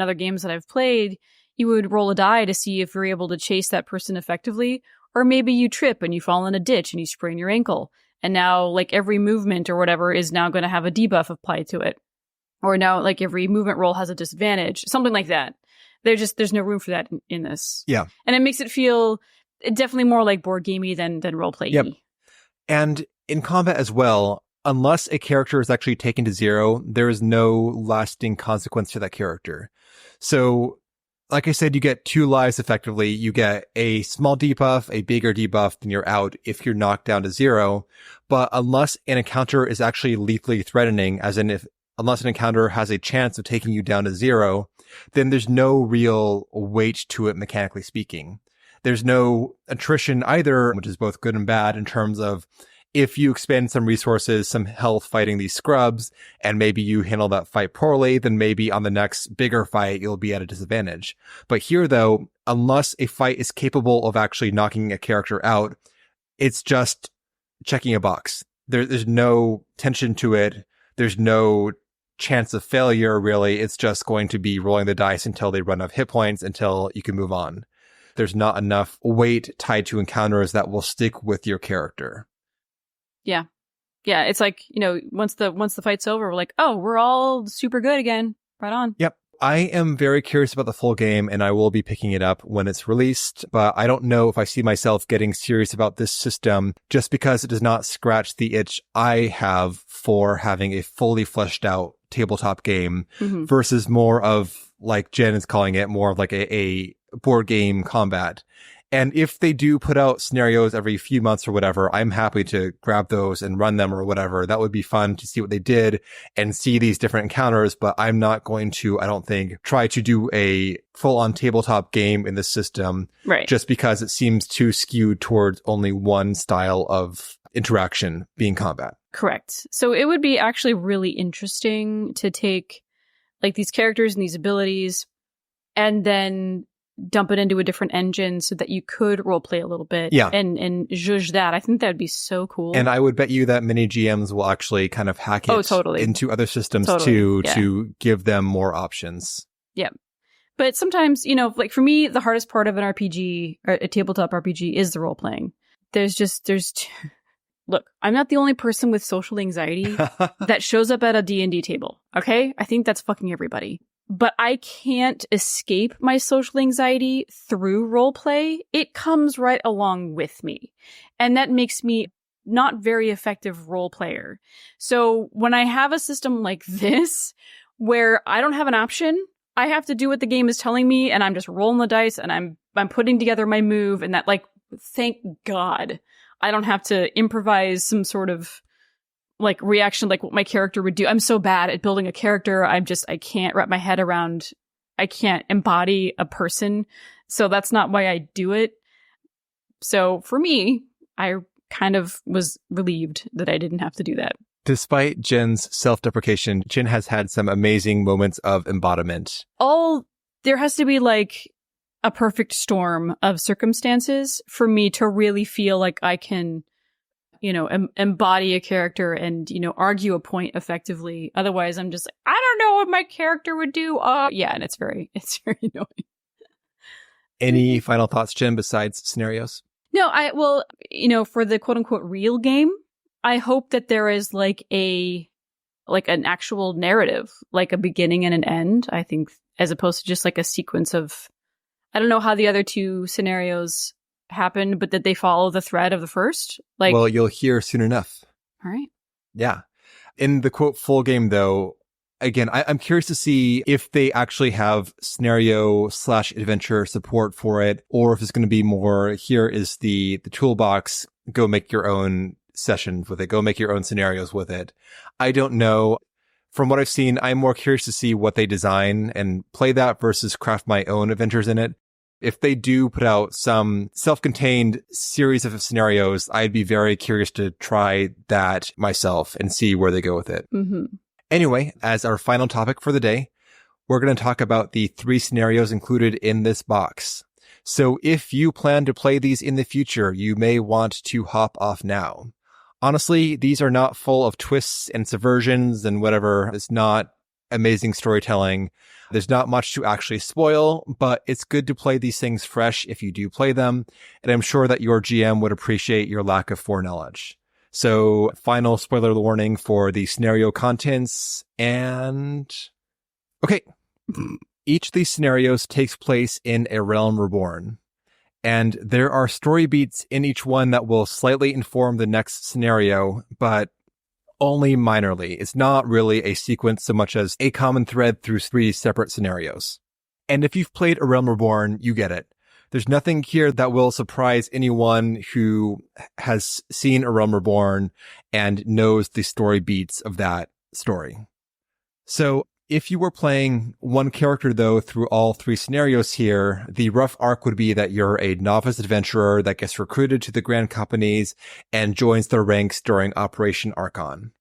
other games that I've played, you would roll a die to see if you're able to chase that person effectively. Or maybe you trip and you fall in a ditch and you sprain your ankle. And now every movement or whatever is now going to have a debuff applied to it. Or now every movement roll has a disadvantage, something like that. There's no room for that in this. Yeah. And it makes it feel definitely more like board gamey than role play-y. Yep. And in combat as well, unless a character is actually taken to 0, there is no lasting consequence to that character. So, like I said, you get 2 lives effectively. You get a small debuff, a bigger debuff, then you're out if you're knocked down to 0. But unless an encounter is actually lethally threatening, as in unless an encounter has a chance of taking you down to 0, then there's no real weight to it, mechanically speaking. There's no attrition either, which is both good and bad in terms of if you expend some resources, some health fighting these scrubs, and maybe you handle that fight poorly, then maybe on the next bigger fight, you'll be at a disadvantage. But here, though, unless a fight is capable of actually knocking a character out, it's just checking a box. There's no tension to it. There's no chance of failure, really. It's just going to be rolling the dice until they run out of hit points, until you can move on. There's not enough weight tied to encounters that will stick with your character. Yeah. Yeah, it's once the fight's over, we're we're all super good again. Right on. Yep. I am very curious about the full game, and I will be picking it up when it's released, but I don't know if I see myself getting serious about this system just because it does not scratch the itch I have for having a fully fleshed out tabletop game versus more of, like Jen is calling it, more of a board game combat. And if they do put out scenarios every few months or whatever, I'm happy to grab those and run them or whatever. That would be fun to see what they did and see these different encounters. But I'm not going to, I don't think, try to do a full-on tabletop game in this system. Right. Just because it seems too skewed towards only one style of interaction being combat. Correct. So it would be actually really interesting to take these characters and these abilities and then dump it into a different engine so that you could roleplay a little bit and zhuzh that. I think that would be so cool. And I would bet you that many GMs will actually kind of hack it into other systems to give them more options. Yeah. But sometimes, like for me, the hardest part of an RPG, or a tabletop RPG, is the role playing. Look, I'm not the only person with social anxiety that shows up at a D&D table, okay? I think that's fucking everybody. But I can't escape my social anxiety through roleplay. It comes right along with me. And that makes me not very effective role player. So when I have a system like this, where I don't have an option, I have to do what the game is telling me, and I'm just rolling the dice, and I'm putting together my move, and that, like, thank God I don't have to improvise some sort of like reaction, like what my character would do. I'm so bad at building a character. I can't wrap my head around, I can't embody a person. So that's not why I do it. So for me, I kind of was relieved that I didn't have to do that. Despite Jen's self-deprecation, Jen has had some amazing moments of embodiment. There has to be like a perfect storm of circumstances for me to really feel like I can, embody a character and, argue a point effectively. Otherwise, I'm just like, I don't know what my character would do. Yeah, and it's very annoying. Any final thoughts, Jen, besides scenarios? No, for the quote unquote real game, I hope that there is like an actual narrative, like a beginning and an end, I think, as opposed to just like a sequence of, I don't know how the other two scenarios happened, but did they follow the thread of the first? Well, you'll hear soon enough. All right. Yeah. In the quote full game, though, again, I'm curious to see if they actually have scenario/adventure support for it, or if it's going to be more, here is the toolbox, go make your own sessions with it, go make your own scenarios with it. I don't know. From what I've seen, I'm more curious to see what they design and play that versus craft my own adventures in it. If they do put out some self-contained series of scenarios, I'd be very curious to try that myself and see where they go with it. Mm-hmm. Anyway, as our final topic for the day, we're going to talk about the 3 scenarios included in this box. So if you plan to play these in the future, you may want to hop off now. Honestly, these are not full of twists and subversions and whatever. It's not amazing storytelling. There's not much to actually spoil, but it's good to play these things fresh if you do play them. And I'm sure that your GM would appreciate your lack of foreknowledge. So final spoiler warning for the scenario contents. And okay, each of these scenarios takes place in a realm reborn. And there are story beats in each one that will slightly inform the next scenario, but only minorly. It's not really a sequence so much as a common thread through 3 separate scenarios. And if you've played A Realm Reborn, you get it. There's nothing here that will surprise anyone who has seen A Realm Reborn and knows the story beats of that story. So if you were playing one character, though, through all 3 scenarios here, the rough arc would be that you're a novice adventurer that gets recruited to the Grand Companies and joins their ranks during Operation Archon.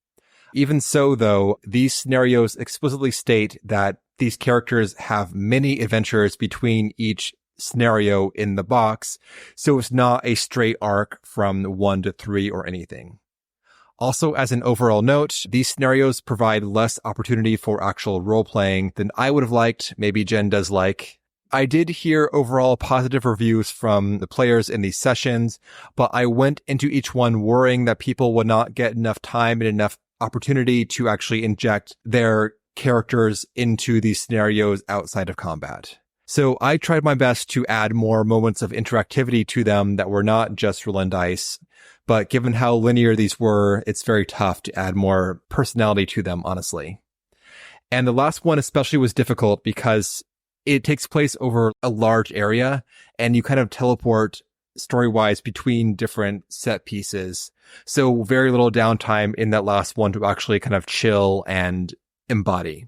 Even so, though, these scenarios explicitly state that these characters have many adventures between each scenario in the box, so it's not a straight arc from 1 to 3 or anything. Also, as an overall note, these scenarios provide less opportunity for actual role-playing than I would have liked, maybe Jen does like. I did hear overall positive reviews from the players in these sessions, but I went into each one worrying that people would not get enough time and enough opportunity to actually inject their characters into these scenarios outside of combat. So I tried my best to add more moments of interactivity to them that were not just roll and dice. But given how linear these were, it's very tough to add more personality to them, honestly. And the last one especially was difficult because it takes place over a large area and you kind of teleport story-wise between different set pieces. So very little downtime in that last one to actually kind of chill and embody.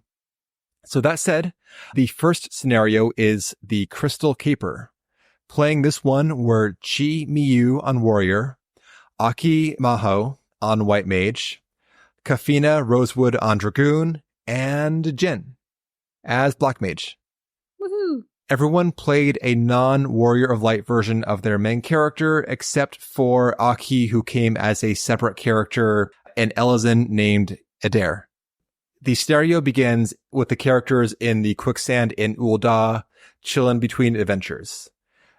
So that said, the first scenario is the Crystal Caper. Playing this one were Chi Miyu on Warrior, Aki Maho on White Mage, Kafina Rosewood on Dragoon, and Jin as Black Mage. Woohoo! Everyone played a non-Warrior of Light version of their main character, except for Aki, who came as a separate character, an Elizan named Adair. The stereo begins with the characters in the quicksand in Ul'dah, chilling between adventures.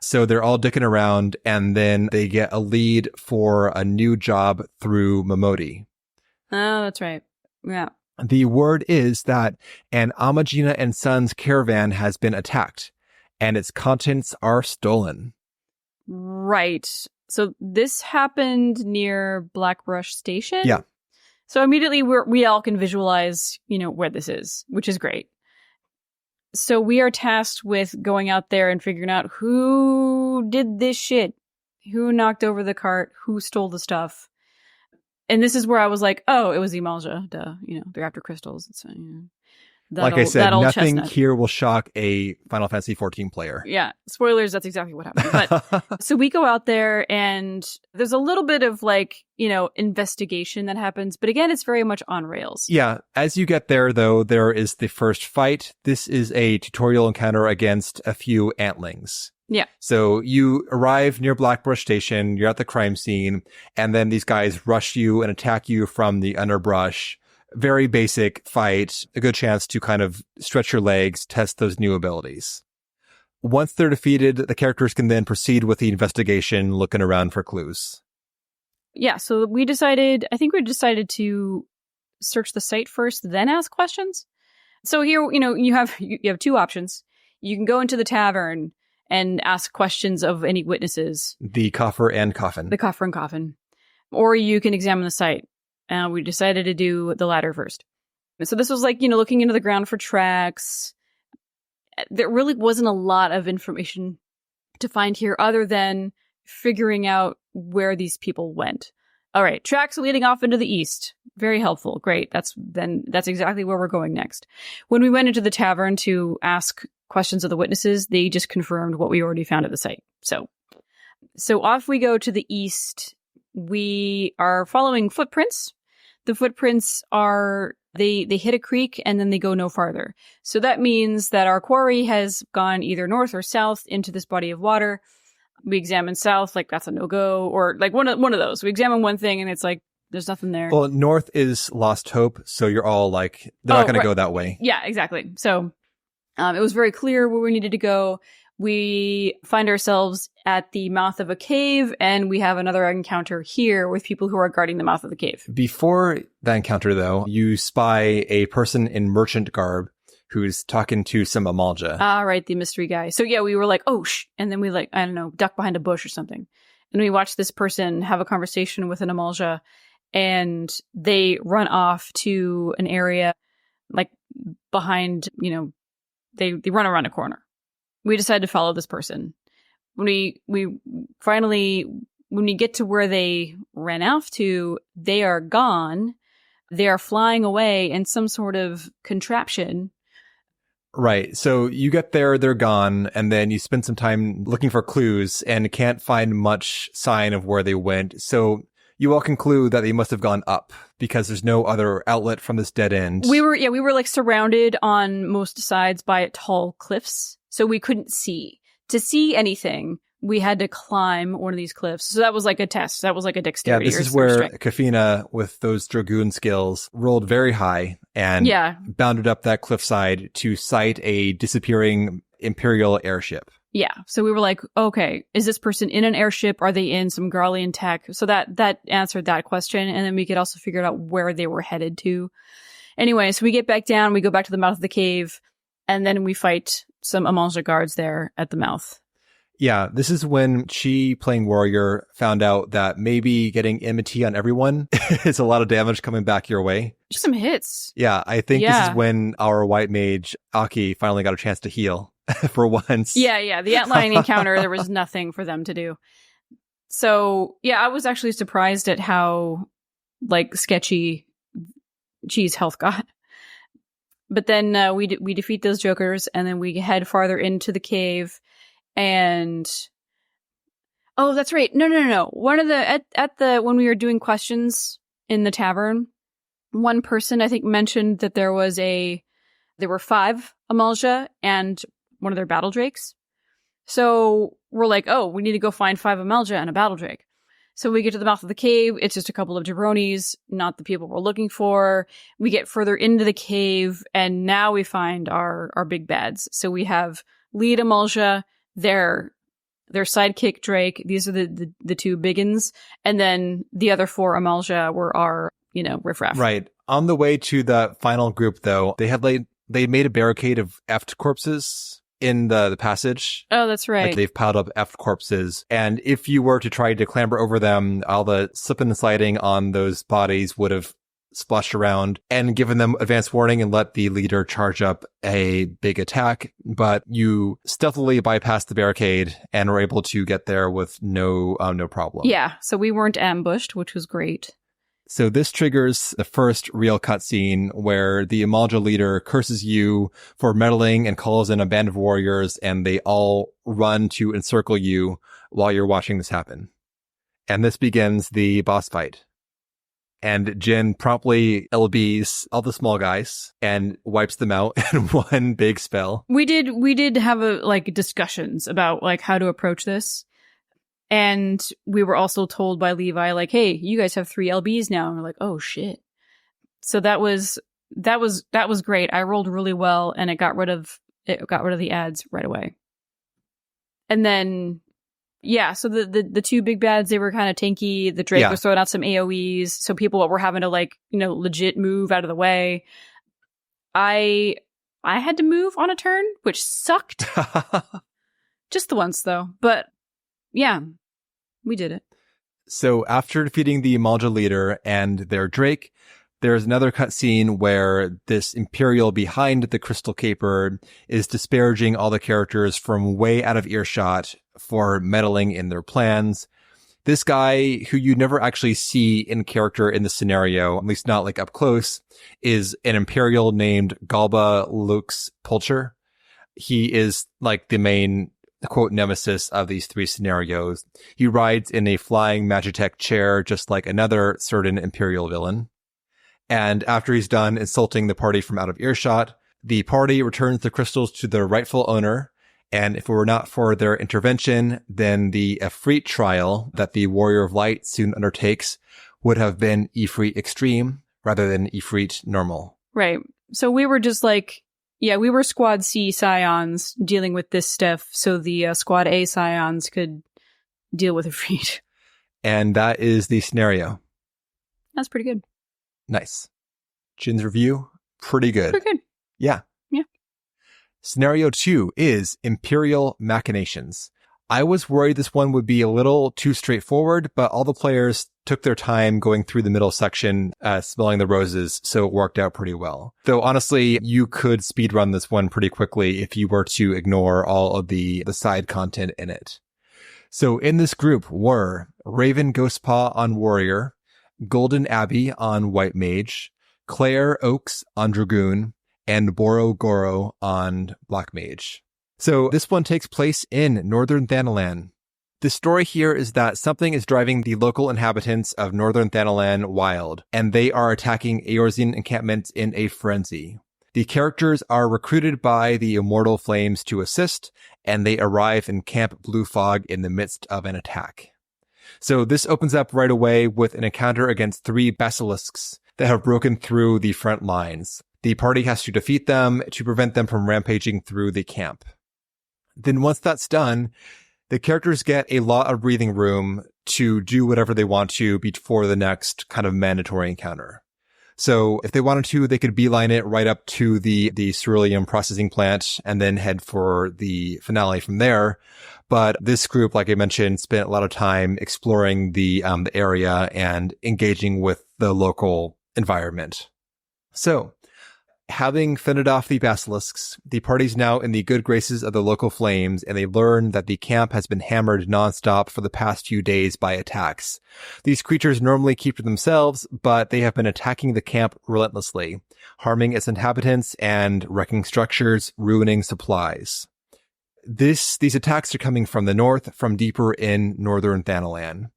So they're all dicking around, and then they get a lead for a new job through Momodi. Oh, that's right. Yeah. The word is that an Amajina and Sons caravan has been attacked, and its contents are stolen. Right. So this happened near Blackbrush Station? Yeah. So immediately we all can visualize, where this is, which is great. So we are tasked with going out there and figuring out who did this shit, who knocked over the cart, who stole the stuff. And this is where I was like, oh, it was Imalja. Duh. They're after crystals. It's, like I said, nothing chestnut. here will shock a Final Fantasy XIV player. Yeah. Spoilers, that's exactly what happened. But so we go out there and there's a little bit of investigation that happens. But again, it's very much on rails. Yeah. As you get there, though, there is the first fight. This is a tutorial encounter against a few antlings. Yeah. So you arrive near Blackbrush Station, you're at the crime scene, and then these guys rush you and attack you from the underbrush. Very basic fight, a good chance to kind of stretch your legs, test those new abilities. Once they're defeated, the characters can then proceed with the investigation, looking around for clues. Yeah, so I think we decided to search the site first, then ask questions. So here, you have two options. You can go into the tavern and ask questions of any witnesses. The coffer and coffin. The coffer and coffin. Or you can examine the site. We decided to do the latter first. So this was looking into the ground for tracks. There really wasn't a lot of information to find here other than figuring out where these people went. All right, tracks leading off into the east. Very helpful. Great. That's exactly where we're going next. When we went into the tavern to ask questions of the witnesses, they just confirmed what we already found at the site. So off we go to the east. We are following footprints. The footprints they hit a creek and then they go no farther. So that means that our quarry has gone either north or south into this body of water. We examine south, that's a no-go, or one of those. We examine one thing and it's there's nothing there. Well, north is Lost Hope, so you're all they're not going to go that way. Yeah, exactly. So it was very clear where we needed to go. We find ourselves at the mouth of a cave, and we have another encounter here with people who are guarding the mouth of the cave. Before that encounter, though, you spy a person in merchant garb who's talking to some Amalja. Ah, right, the mystery guy. So yeah, we were like, oh, shh. And then we I don't know, duck behind a bush or something. And we watched this person have a conversation with an Amalja, and they run off to an area behind, they run around a corner. We decided to follow this person. When we get to where they ran off to, they are gone. They are flying away in some sort of contraption. Right. So you get there, they're gone, and then you spend some time looking for clues and can't find much sign of where they went. So you all conclude that they must have gone up because there's no other outlet from this dead end. We were surrounded on most sides by tall cliffs. So we couldn't see. To see anything, we had to climb one of these cliffs. So that was a test. That was a dexterity. Yeah, this is where Kafina, with those Dragoon skills, rolled very high and bounded up that cliffside to sight a disappearing Imperial airship. Yeah. So we were like, okay, is this person in an airship? Are they in some Garlean tech? So that answered that question. And then we could also figure out where they were headed to. Anyway, so we get back down. We go back to the mouth of the cave. And then we fight some Amalja guards there at the mouth. Yeah, this is when Chi, playing warrior, found out that maybe getting enmity on everyone is a lot of damage coming back your way. Just some hits. Yeah, I think this is when our white mage, Aki, finally got a chance to heal for once. Yeah. The antlion encounter, there was nothing for them to do. So, yeah, I was actually surprised at how, sketchy Chi's health got. But then we defeat those jokers, and then we head farther into the cave, and oh, that's right. No. One of the when we were doing questions in the tavern, one person I think mentioned that there were 5 Amalja and one of their battle drakes. So we're like, oh, we need to go find 5 Amalja and a battle drake. So we get to the mouth of the cave. It's just a couple of jabronis, not the people we're looking for. We get further into the cave, and now we find our big bads. So we have lead Amalja, their sidekick Drake. These are the two biggins, and then the other four Amalja were our riffraff. Right. On the way to the final group, though, they made a barricade of effed corpses in the passage. Oh, that's right. Like they've piled up effed corpses. And if you were to try to clamber over them, all the slipping and sliding on those bodies would have splashed around and given them advance warning and let the leader charge up a big attack. But you stealthily bypassed the barricade and were able to get there with no problem. Yeah. So we weren't ambushed, which was great. So this triggers the first real cutscene where the Amalja leader curses you for meddling and calls in a band of warriors, and they all run to encircle you while you're watching this happen. And this begins the boss fight. And Jin promptly LBs all the small guys and wipes them out in one big spell. We did have discussions about how to approach this. And we were also told by Levi, hey, you guys have 3 LBs now. And we're like, oh shit. So that was great. I rolled really well, and it got rid of the ads right away. And then, yeah, so the two big bads, they were kind of tanky. The Drake was throwing out some AoEs, so people were having to legit move out of the way. I had to move on a turn, which sucked. Just the once though, but. Yeah, we did it. So after defeating the Amalja leader and their Drake, there's another cutscene where this Imperial behind the Crystal Caper is disparaging all the characters from way out of earshot for meddling in their plans. This guy, who you never actually see in character in the scenario, at least not up close, is an Imperial named Galba Lux Pulcher. He is the main quote nemesis of these 3 scenarios. He rides in a flying Magitech chair just like another certain Imperial villain. And after he's done insulting the party from out of earshot, the party returns the crystals to their rightful owner. And if it were not for their intervention, then the Ifrit trial that the Warrior of Light soon undertakes would have been Ifrit Extreme rather than Ifrit Normal. Right. So we were just we were Squad C Scions dealing with this stuff, so the Squad A Scions could deal with Ifrit. And that is the scenario. That's pretty good. Nice. Jin's review, pretty good. Pretty good. Yeah. Yeah. Scenario 2 is Imperial Machinations. I was worried this one would be a little too straightforward, but all the players took their time going through the middle section, smelling the roses, so it worked out pretty well. Though honestly, you could speedrun this one pretty quickly if you were to ignore all of the side content in it. So in this group were Raven Ghostpaw on Warrior, Golden Abbey on White Mage, Claire Oaks on Dragoon, and Boro Goro on Black Mage. So this one takes place in Northern Thanalan. The story here is that something is driving the local inhabitants of Northern Thanalan wild, and they are attacking Eorzean encampments in a frenzy. The characters are recruited by the Immortal Flames to assist, and they arrive in Camp Blue Fog in the midst of an attack. So this opens up right away with an encounter against 3 basilisks that have broken through the front lines. The party has to defeat them to prevent them from rampaging through the camp. Then once that's done, the characters get a lot of breathing room to do whatever they want to before the next kind of mandatory encounter. So if they wanted to, they could beeline it right up to the ceruleum processing plant and then head for the finale from there. But this group, like I mentioned, spent a lot of time exploring the area and engaging with the local environment. So having fended off the basilisks, the party's now in the good graces of the local flames, and they learn that the camp has been hammered nonstop for the past few days by attacks. These creatures normally keep to themselves, but they have been attacking the camp relentlessly, harming its inhabitants and wrecking structures, ruining supplies. These attacks are coming from the north, from deeper in Northern Thanalan.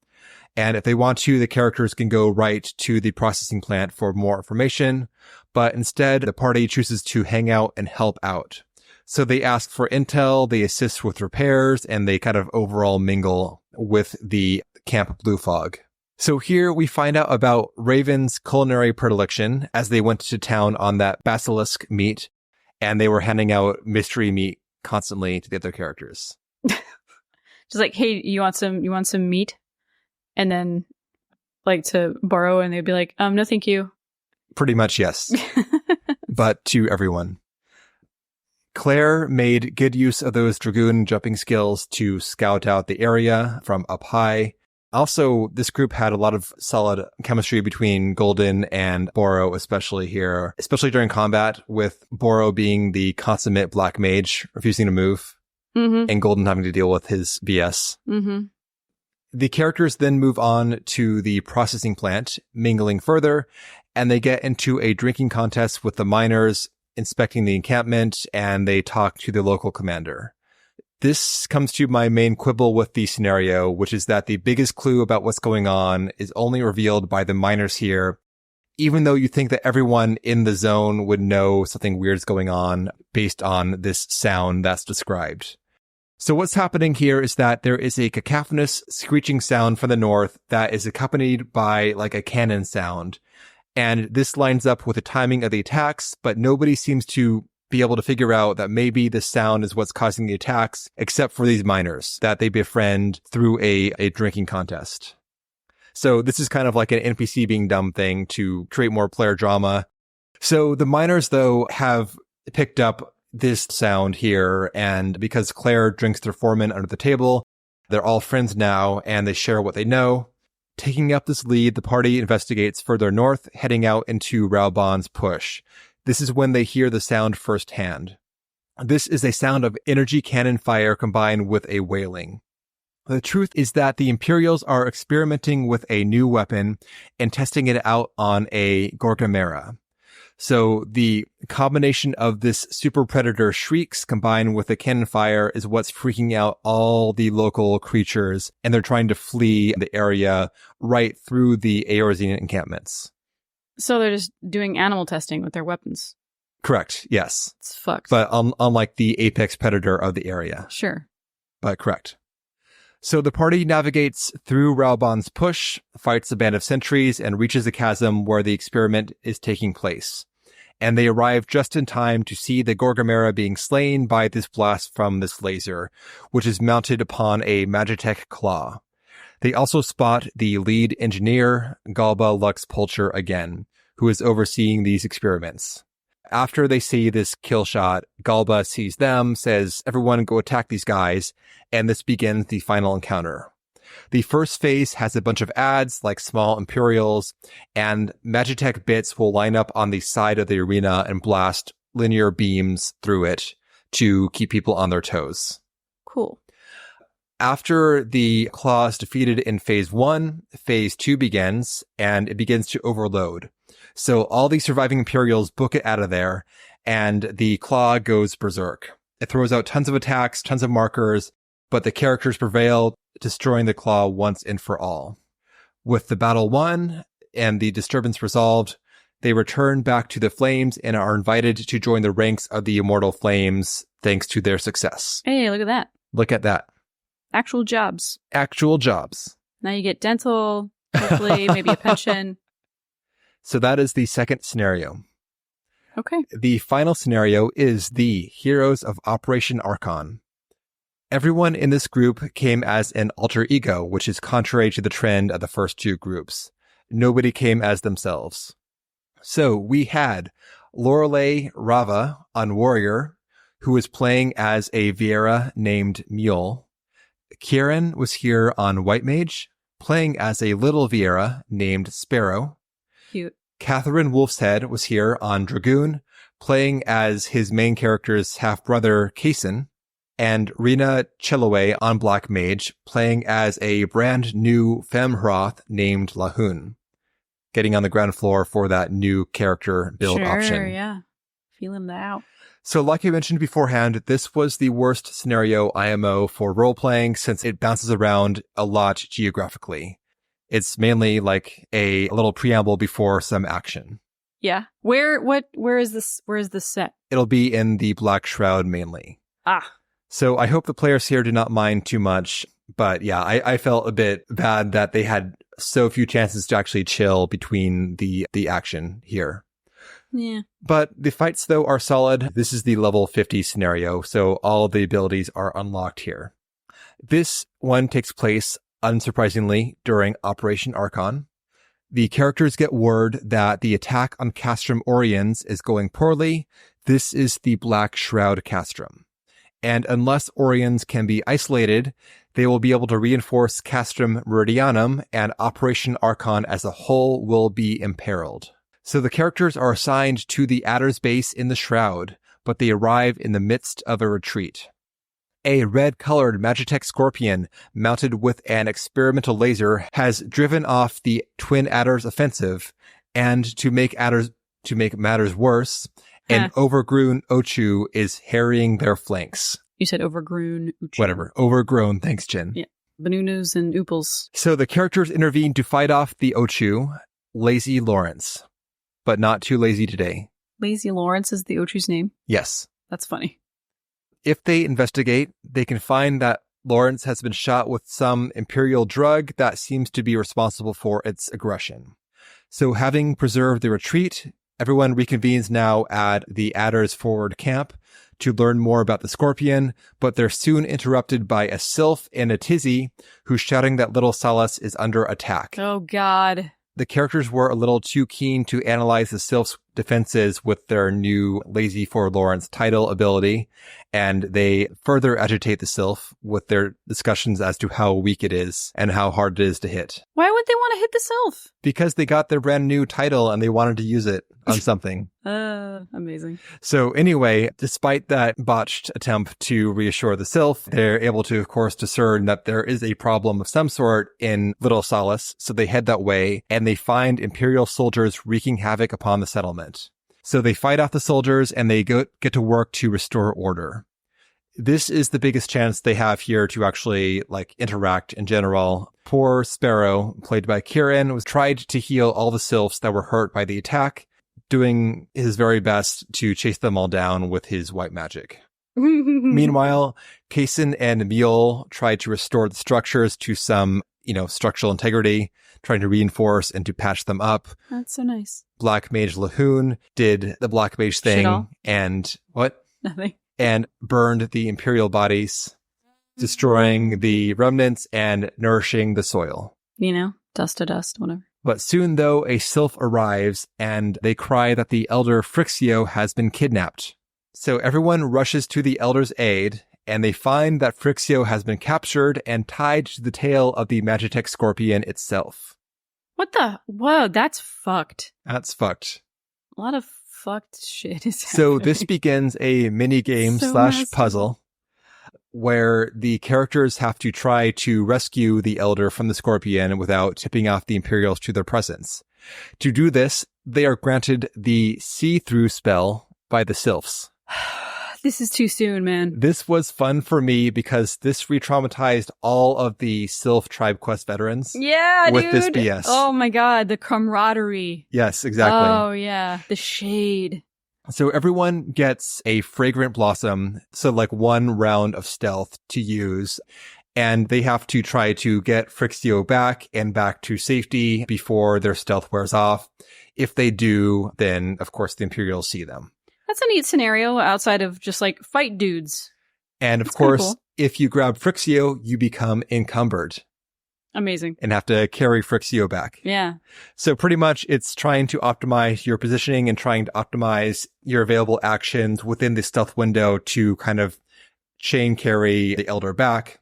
And if they want to, the characters can go right to the processing plant for more information, but instead the party chooses to hang out and help out. So they ask for intel, they assist with repairs, and they kind of overall mingle with the Camp Blue Fog. So here we find out about Raven's culinary predilection as they went to town on that basilisk meat, and they were handing out mystery meat constantly to the other characters. Just like, hey, you want some meat? And then like to borrow, and they'd be like, no, thank you. Pretty much, yes. But to everyone. Claire made good use of those Dragoon jumping skills to scout out the area from up high. Also, this group had a lot of solid chemistry between Golden and Boro, especially here, especially during combat, with Boro being the consummate black mage, refusing to move, and Golden having to deal with his BS. The characters then move on to the processing plant, mingling further, and they get into a drinking contest with the miners, inspecting the encampment, and they talk to the local commander. This comes to my main quibble with the scenario, which is that the biggest clue about what's going on is only revealed by the miners here, even though you think that everyone in the zone would know something weird's going on based on this sound that's described. So what's happening here is that there is a cacophonous screeching sound from the north that is accompanied by like a cannon sound. And this lines up with the timing of the attacks, but nobody seems to be able to figure out that maybe the sound is what's causing the attacks, except for these miners that they befriend through a drinking contest. So this is kind of like an NPC being dumb thing to create more player drama. So the miners, though, have picked up this sound here, and because Claire drinks their foreman under the table, they're all friends now, and they share what they know. Taking up this lead, the party investigates further north, heading out into Raubon's push. This is when they hear the sound firsthand. This is a sound of energy cannon fire combined with a wailing. The truth is that the Imperials are experimenting with a new weapon and testing it out on a Gorgamera. So the combination of this super predator shrieks combined with the cannon fire is what's freaking out all the local creatures, and they're trying to flee the area right through the Eorzean encampments. So they're just doing animal testing with their weapons. Correct, yes. It's fucked. But unlike the apex predator of the area. Sure. But correct. So the party navigates through Raubon's push, fights a band of sentries, and reaches a chasm where the experiment is taking place. And they arrive just in time to see the Gorgamera being slain by this blast from this laser, which is mounted upon a Magitech claw. They also spot the lead engineer, Galba Lux Pulcher again, who is overseeing these experiments. After they see this kill shot, Galba sees them, says, "Everyone go attack these guys," and this begins the final encounter. The first phase has a bunch of ads like small Imperials, and Magitech bits will line up on the side of the arena and blast linear beams through it to keep people on their toes. Cool. After the claw is defeated in phase 1, phase 2 begins, and it begins to overload. So all the surviving Imperials book it out of there, and the claw goes berserk. It throws out tons of attacks, tons of markers, but the characters prevail, destroying the claw once and for all. With the battle won and the disturbance resolved, they return back to the Flames and are invited to join the ranks of the Immortal Flames thanks to their success. Hey, look at that. Look at that. Actual jobs. Actual jobs. Now you get dental, hopefully, maybe a pension. So that is the second scenario. Okay. The final scenario is the Heroes of Operation Archon. Everyone in this group came as an alter ego, which is contrary to the trend of the first two groups. Nobody came as themselves. So we had Lorelei Rava on Warrior, who was playing as a Viera named Mule. Kieran was here on White Mage, playing as a little Viera named Sparrow. Cute. Catherine Wolfshead was here on Dragoon, playing as his main character's half-brother, Kaysen. And Rena Cheloway on Black Mage, playing as a brand new Femhroth named Lahun, getting on the ground floor for that new character build option. Sure, yeah. Feeling that out. So like I mentioned beforehand, this was the worst scenario IMO for role-playing since it bounces around a lot geographically. It's mainly like a little preamble before some action. Yeah. Where is this set? It'll be in the Black Shroud mainly. Ah. So I hope the players here do not mind too much. But yeah, I felt a bit bad that they had so few chances to actually chill between the action here. Yeah. But the fights, though, are solid. This is the level 50 scenario, so all of the abilities are unlocked here. This one takes place, unsurprisingly, during Operation Archon. The characters get word that the attack on Castrum Oriens is going poorly. This is the Black Shroud Castrum. And unless Oriens can be isolated, they will be able to reinforce Castrum Meridianum, and Operation Archon as a whole will be imperiled. So the characters are assigned to the Adder's base in the Shroud, but they arrive in the midst of a retreat. A red-colored Magitech Scorpion mounted with an experimental laser has driven off the Twin Adder's offensive, and to make matters worse, an overgrown Ochu is harrying their flanks. You said overgrown Uchu. Whatever. Overgrown. Thanks, Jin. Yeah. Banunus and Ooples. So the characters intervene to fight off the Ochu, Lazy Lawrence. But not too lazy today. Lazy Lawrence is the Ochu's name? Yes. That's funny. If they investigate, they can find that Lawrence has been shot with some Imperial drug that seems to be responsible for its aggression. So having preserved the retreat, everyone reconvenes now at the Adder's forward camp to learn more about the Scorpion, but they're soon interrupted by a Sylph and a Tizzy who's shouting that Little Salas is under attack. Oh, God. The characters were a little too keen to analyze the Sylph's defenses with their new Lazy for Lawrence title ability, and they further agitate the Sylph with their discussions as to how weak it is and how hard it is to hit. Why would they want to hit the Sylph? Because they got their brand new title and they wanted to use it on something. Amazing. So anyway, despite that botched attempt to reassure the Sylph, they're able to, of course, discern that there is a problem of some sort in Little Salas. So they head that way and they find Imperial soldiers wreaking havoc upon the settlement. So they fight off the soldiers and they get to work to restore order. This is the biggest chance they have here to actually interact in general. Poor Sparrow, played by Kieran, was tried to heal all the Sylphs that were hurt by the attack, doing his very best to chase them all down with his white magic. Meanwhile, Kaysen and Mule tried to restore the structures to some, structural integrity, trying to reinforce and to patch them up. That's so nice. Black Mage Lahoon did the Black Mage thing and what? Nothing. And burned the Imperial bodies, destroying the remnants and nourishing the soil. Dust to dust, whatever. But soon, though, a Sylph arrives, and they cry that the Elder Frixio has been kidnapped. So everyone rushes to the Elder's aid, and they find that Frixio has been captured and tied to the tail of the Magitech Scorpion itself. What the? Whoa, that's fucked. That's fucked. A lot of fucked shit is happening. So this begins a mini-game / puzzle where the characters have to try to rescue the Elder from the Scorpion without tipping off the Imperials to their presence. To do this, they are granted the See-Through spell by the Sylphs. This is too soon, man. This was fun for me because this re-traumatized all of the Sylph Tribe Quest veterans. Yeah, with dude. This BS. Oh my god, the camaraderie. Yes, exactly. Oh yeah, the shade. So everyone gets a fragrant blossom, so one round of stealth to use, and they have to try to get Frixio back to safety before their stealth wears off. If they do, then of course the Imperials see them. That's a neat scenario outside of just fight dudes. And of course, if you grab Frixio, you become encumbered. Amazing. And have to carry Frixio back. Yeah. So pretty much it's trying to optimize your positioning and trying to optimize your available actions within the stealth window to kind of chain carry the Elder back.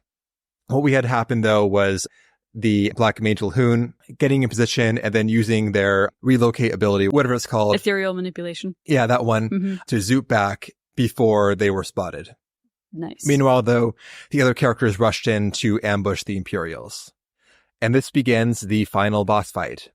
What we had happen though was the Black Mage Lahoon getting in position and then using their relocate ability, whatever it's called. Ethereal manipulation. Yeah, that one, to zoop back before they were spotted. Nice. Meanwhile, though, the other characters rushed in to ambush the Imperials. And this begins the final boss fight.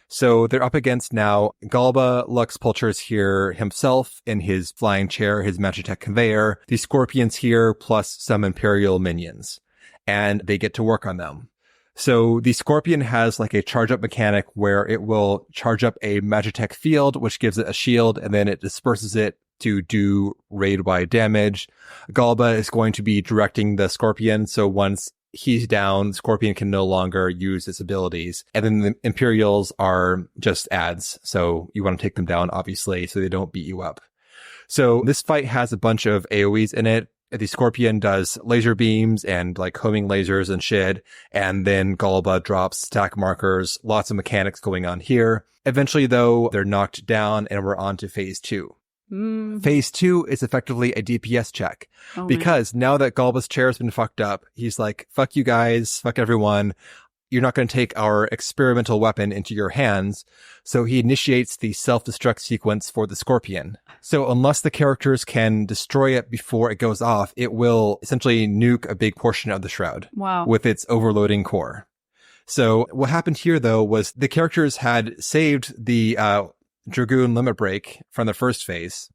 So they're up against now Galba Lux Pulchers here himself in his flying chair, his Magitech conveyor, the Scorpions here, plus some Imperial minions. And they get to work on them. So the Scorpion has a charge up mechanic where it will charge up a Magitech field, which gives it a shield, and then it disperses it to do raid-wide damage. Galba is going to be directing the Scorpion, so once he's down, Scorpion can no longer use his abilities. And then the Imperials are just ads. So you want to take them down, obviously, so they don't beat you up. So this fight has a bunch of AoEs in it. The Scorpion does laser beams and like homing lasers and shit. And then Golba drops stack markers. Lots of mechanics going on here. Eventually, though, they're knocked down and we're on to phase 2. Phase 2 is effectively a DPS check. Because now that Golba's chair has been fucked up, he's like, fuck you guys, fuck everyone. You're not going to take our experimental weapon into your hands. So he initiates the self-destruct sequence for the Scorpion. So unless the characters can destroy it before it goes off, it will essentially nuke a big portion of the shroud. Wow. With its overloading core. So what happened here, though, was the characters had saved the Dragoon limit break from the first phase.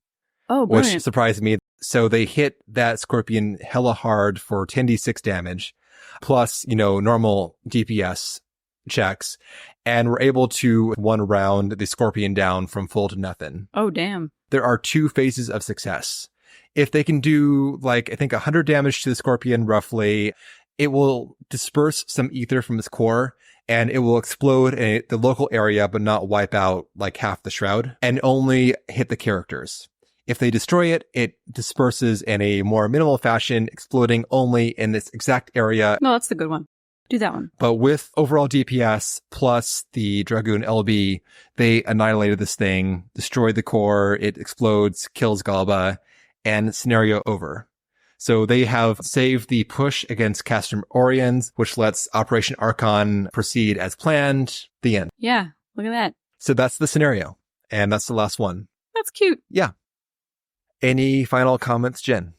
Oh, brilliant. Which surprised me. So they hit that Scorpion hella hard for 10d6 damage. Plus, normal DPS checks, and we're able to one round the Scorpion down from full to nothing. Oh, damn. There are 2 phases of success. If they can do, I think 100 damage to the Scorpion roughly, it will disperse some ether from its core, and it will explode in the local area, but not wipe out half the shroud, and only hit the characters. If they destroy it, it disperses in a more minimal fashion, exploding only in this exact area. No, that's the good one. Do that one. But with overall DPS plus the Dragoon LB, they annihilated this thing, destroyed the core, it explodes, kills Galba, and scenario over. So they have saved the push against Castrum Oriens, which lets Operation Archon proceed as planned. The end. Yeah, look at that. So that's the scenario. And that's the last one. That's cute. Yeah. Any final comments, Jen?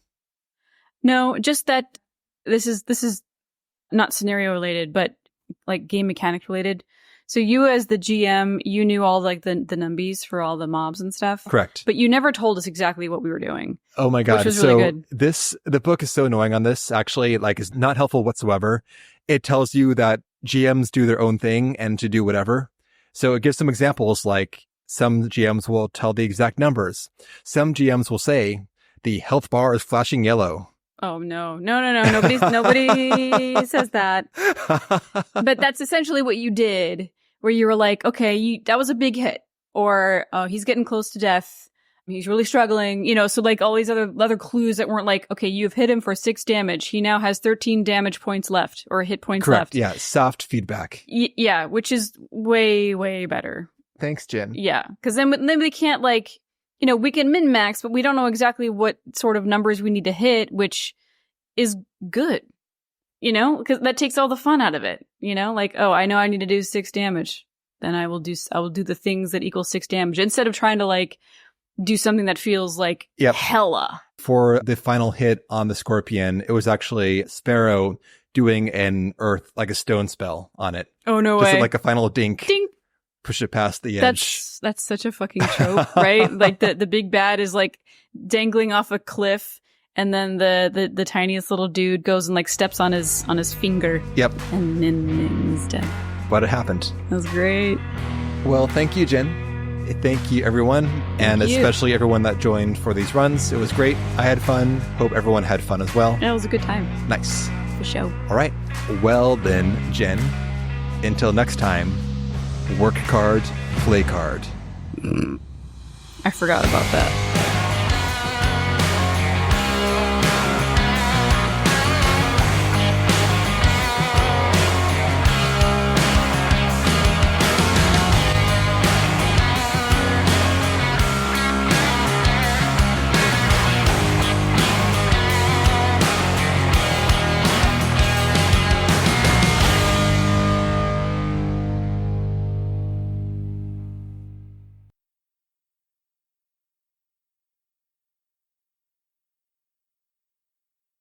No, just that this is not scenario related, but game mechanic related. So you as the GM, you knew all the numbies for all the mobs and stuff. Correct. But you never told us exactly what we were doing. Oh my God. Which was really good. The book is so annoying on this, actually, is not helpful whatsoever. It tells you that GMs do their own thing and to do whatever. So it gives some examples some GMs will tell the exact numbers. Some GMs will say, the health bar is flashing yellow. Oh, no. Nobody says that. But that's essentially what you did, where you were like, okay, that was a big hit. Or, he's getting close to death. He's really struggling. So all these other clues that weren't okay, you've hit him for 6 damage. He now has 13 damage points left, or hit points Correct. left. Yeah, soft feedback. Yeah, which is way, way better. Thanks, Jen. Yeah, because then we can't we can min-max, but we don't know exactly what sort of numbers we need to hit, which is good, because that takes all the fun out of it. Oh, I know I need to do 6 damage. Then I will do the things that equal 6 damage instead of trying to do something that feels hella. For the final hit on the Scorpion, it was actually Sparrow doing an earth, a stone spell on it. Oh, no way. Just a final dink. Dink. Push it past the edge. That's such a fucking trope, right? The big bad is dangling off a cliff, and then the tiniest little dude goes and steps on his finger. Yep. And then he's dead. But it happened. That was great. Well, thank you, Jen. Thank you, everyone, especially everyone that joined for these runs. It was great. I had fun. Hope everyone had fun as well. Yeah, it was a good time. Nice. For show. All right. Well then, Jen, until next time, work card, play card. I forgot about that.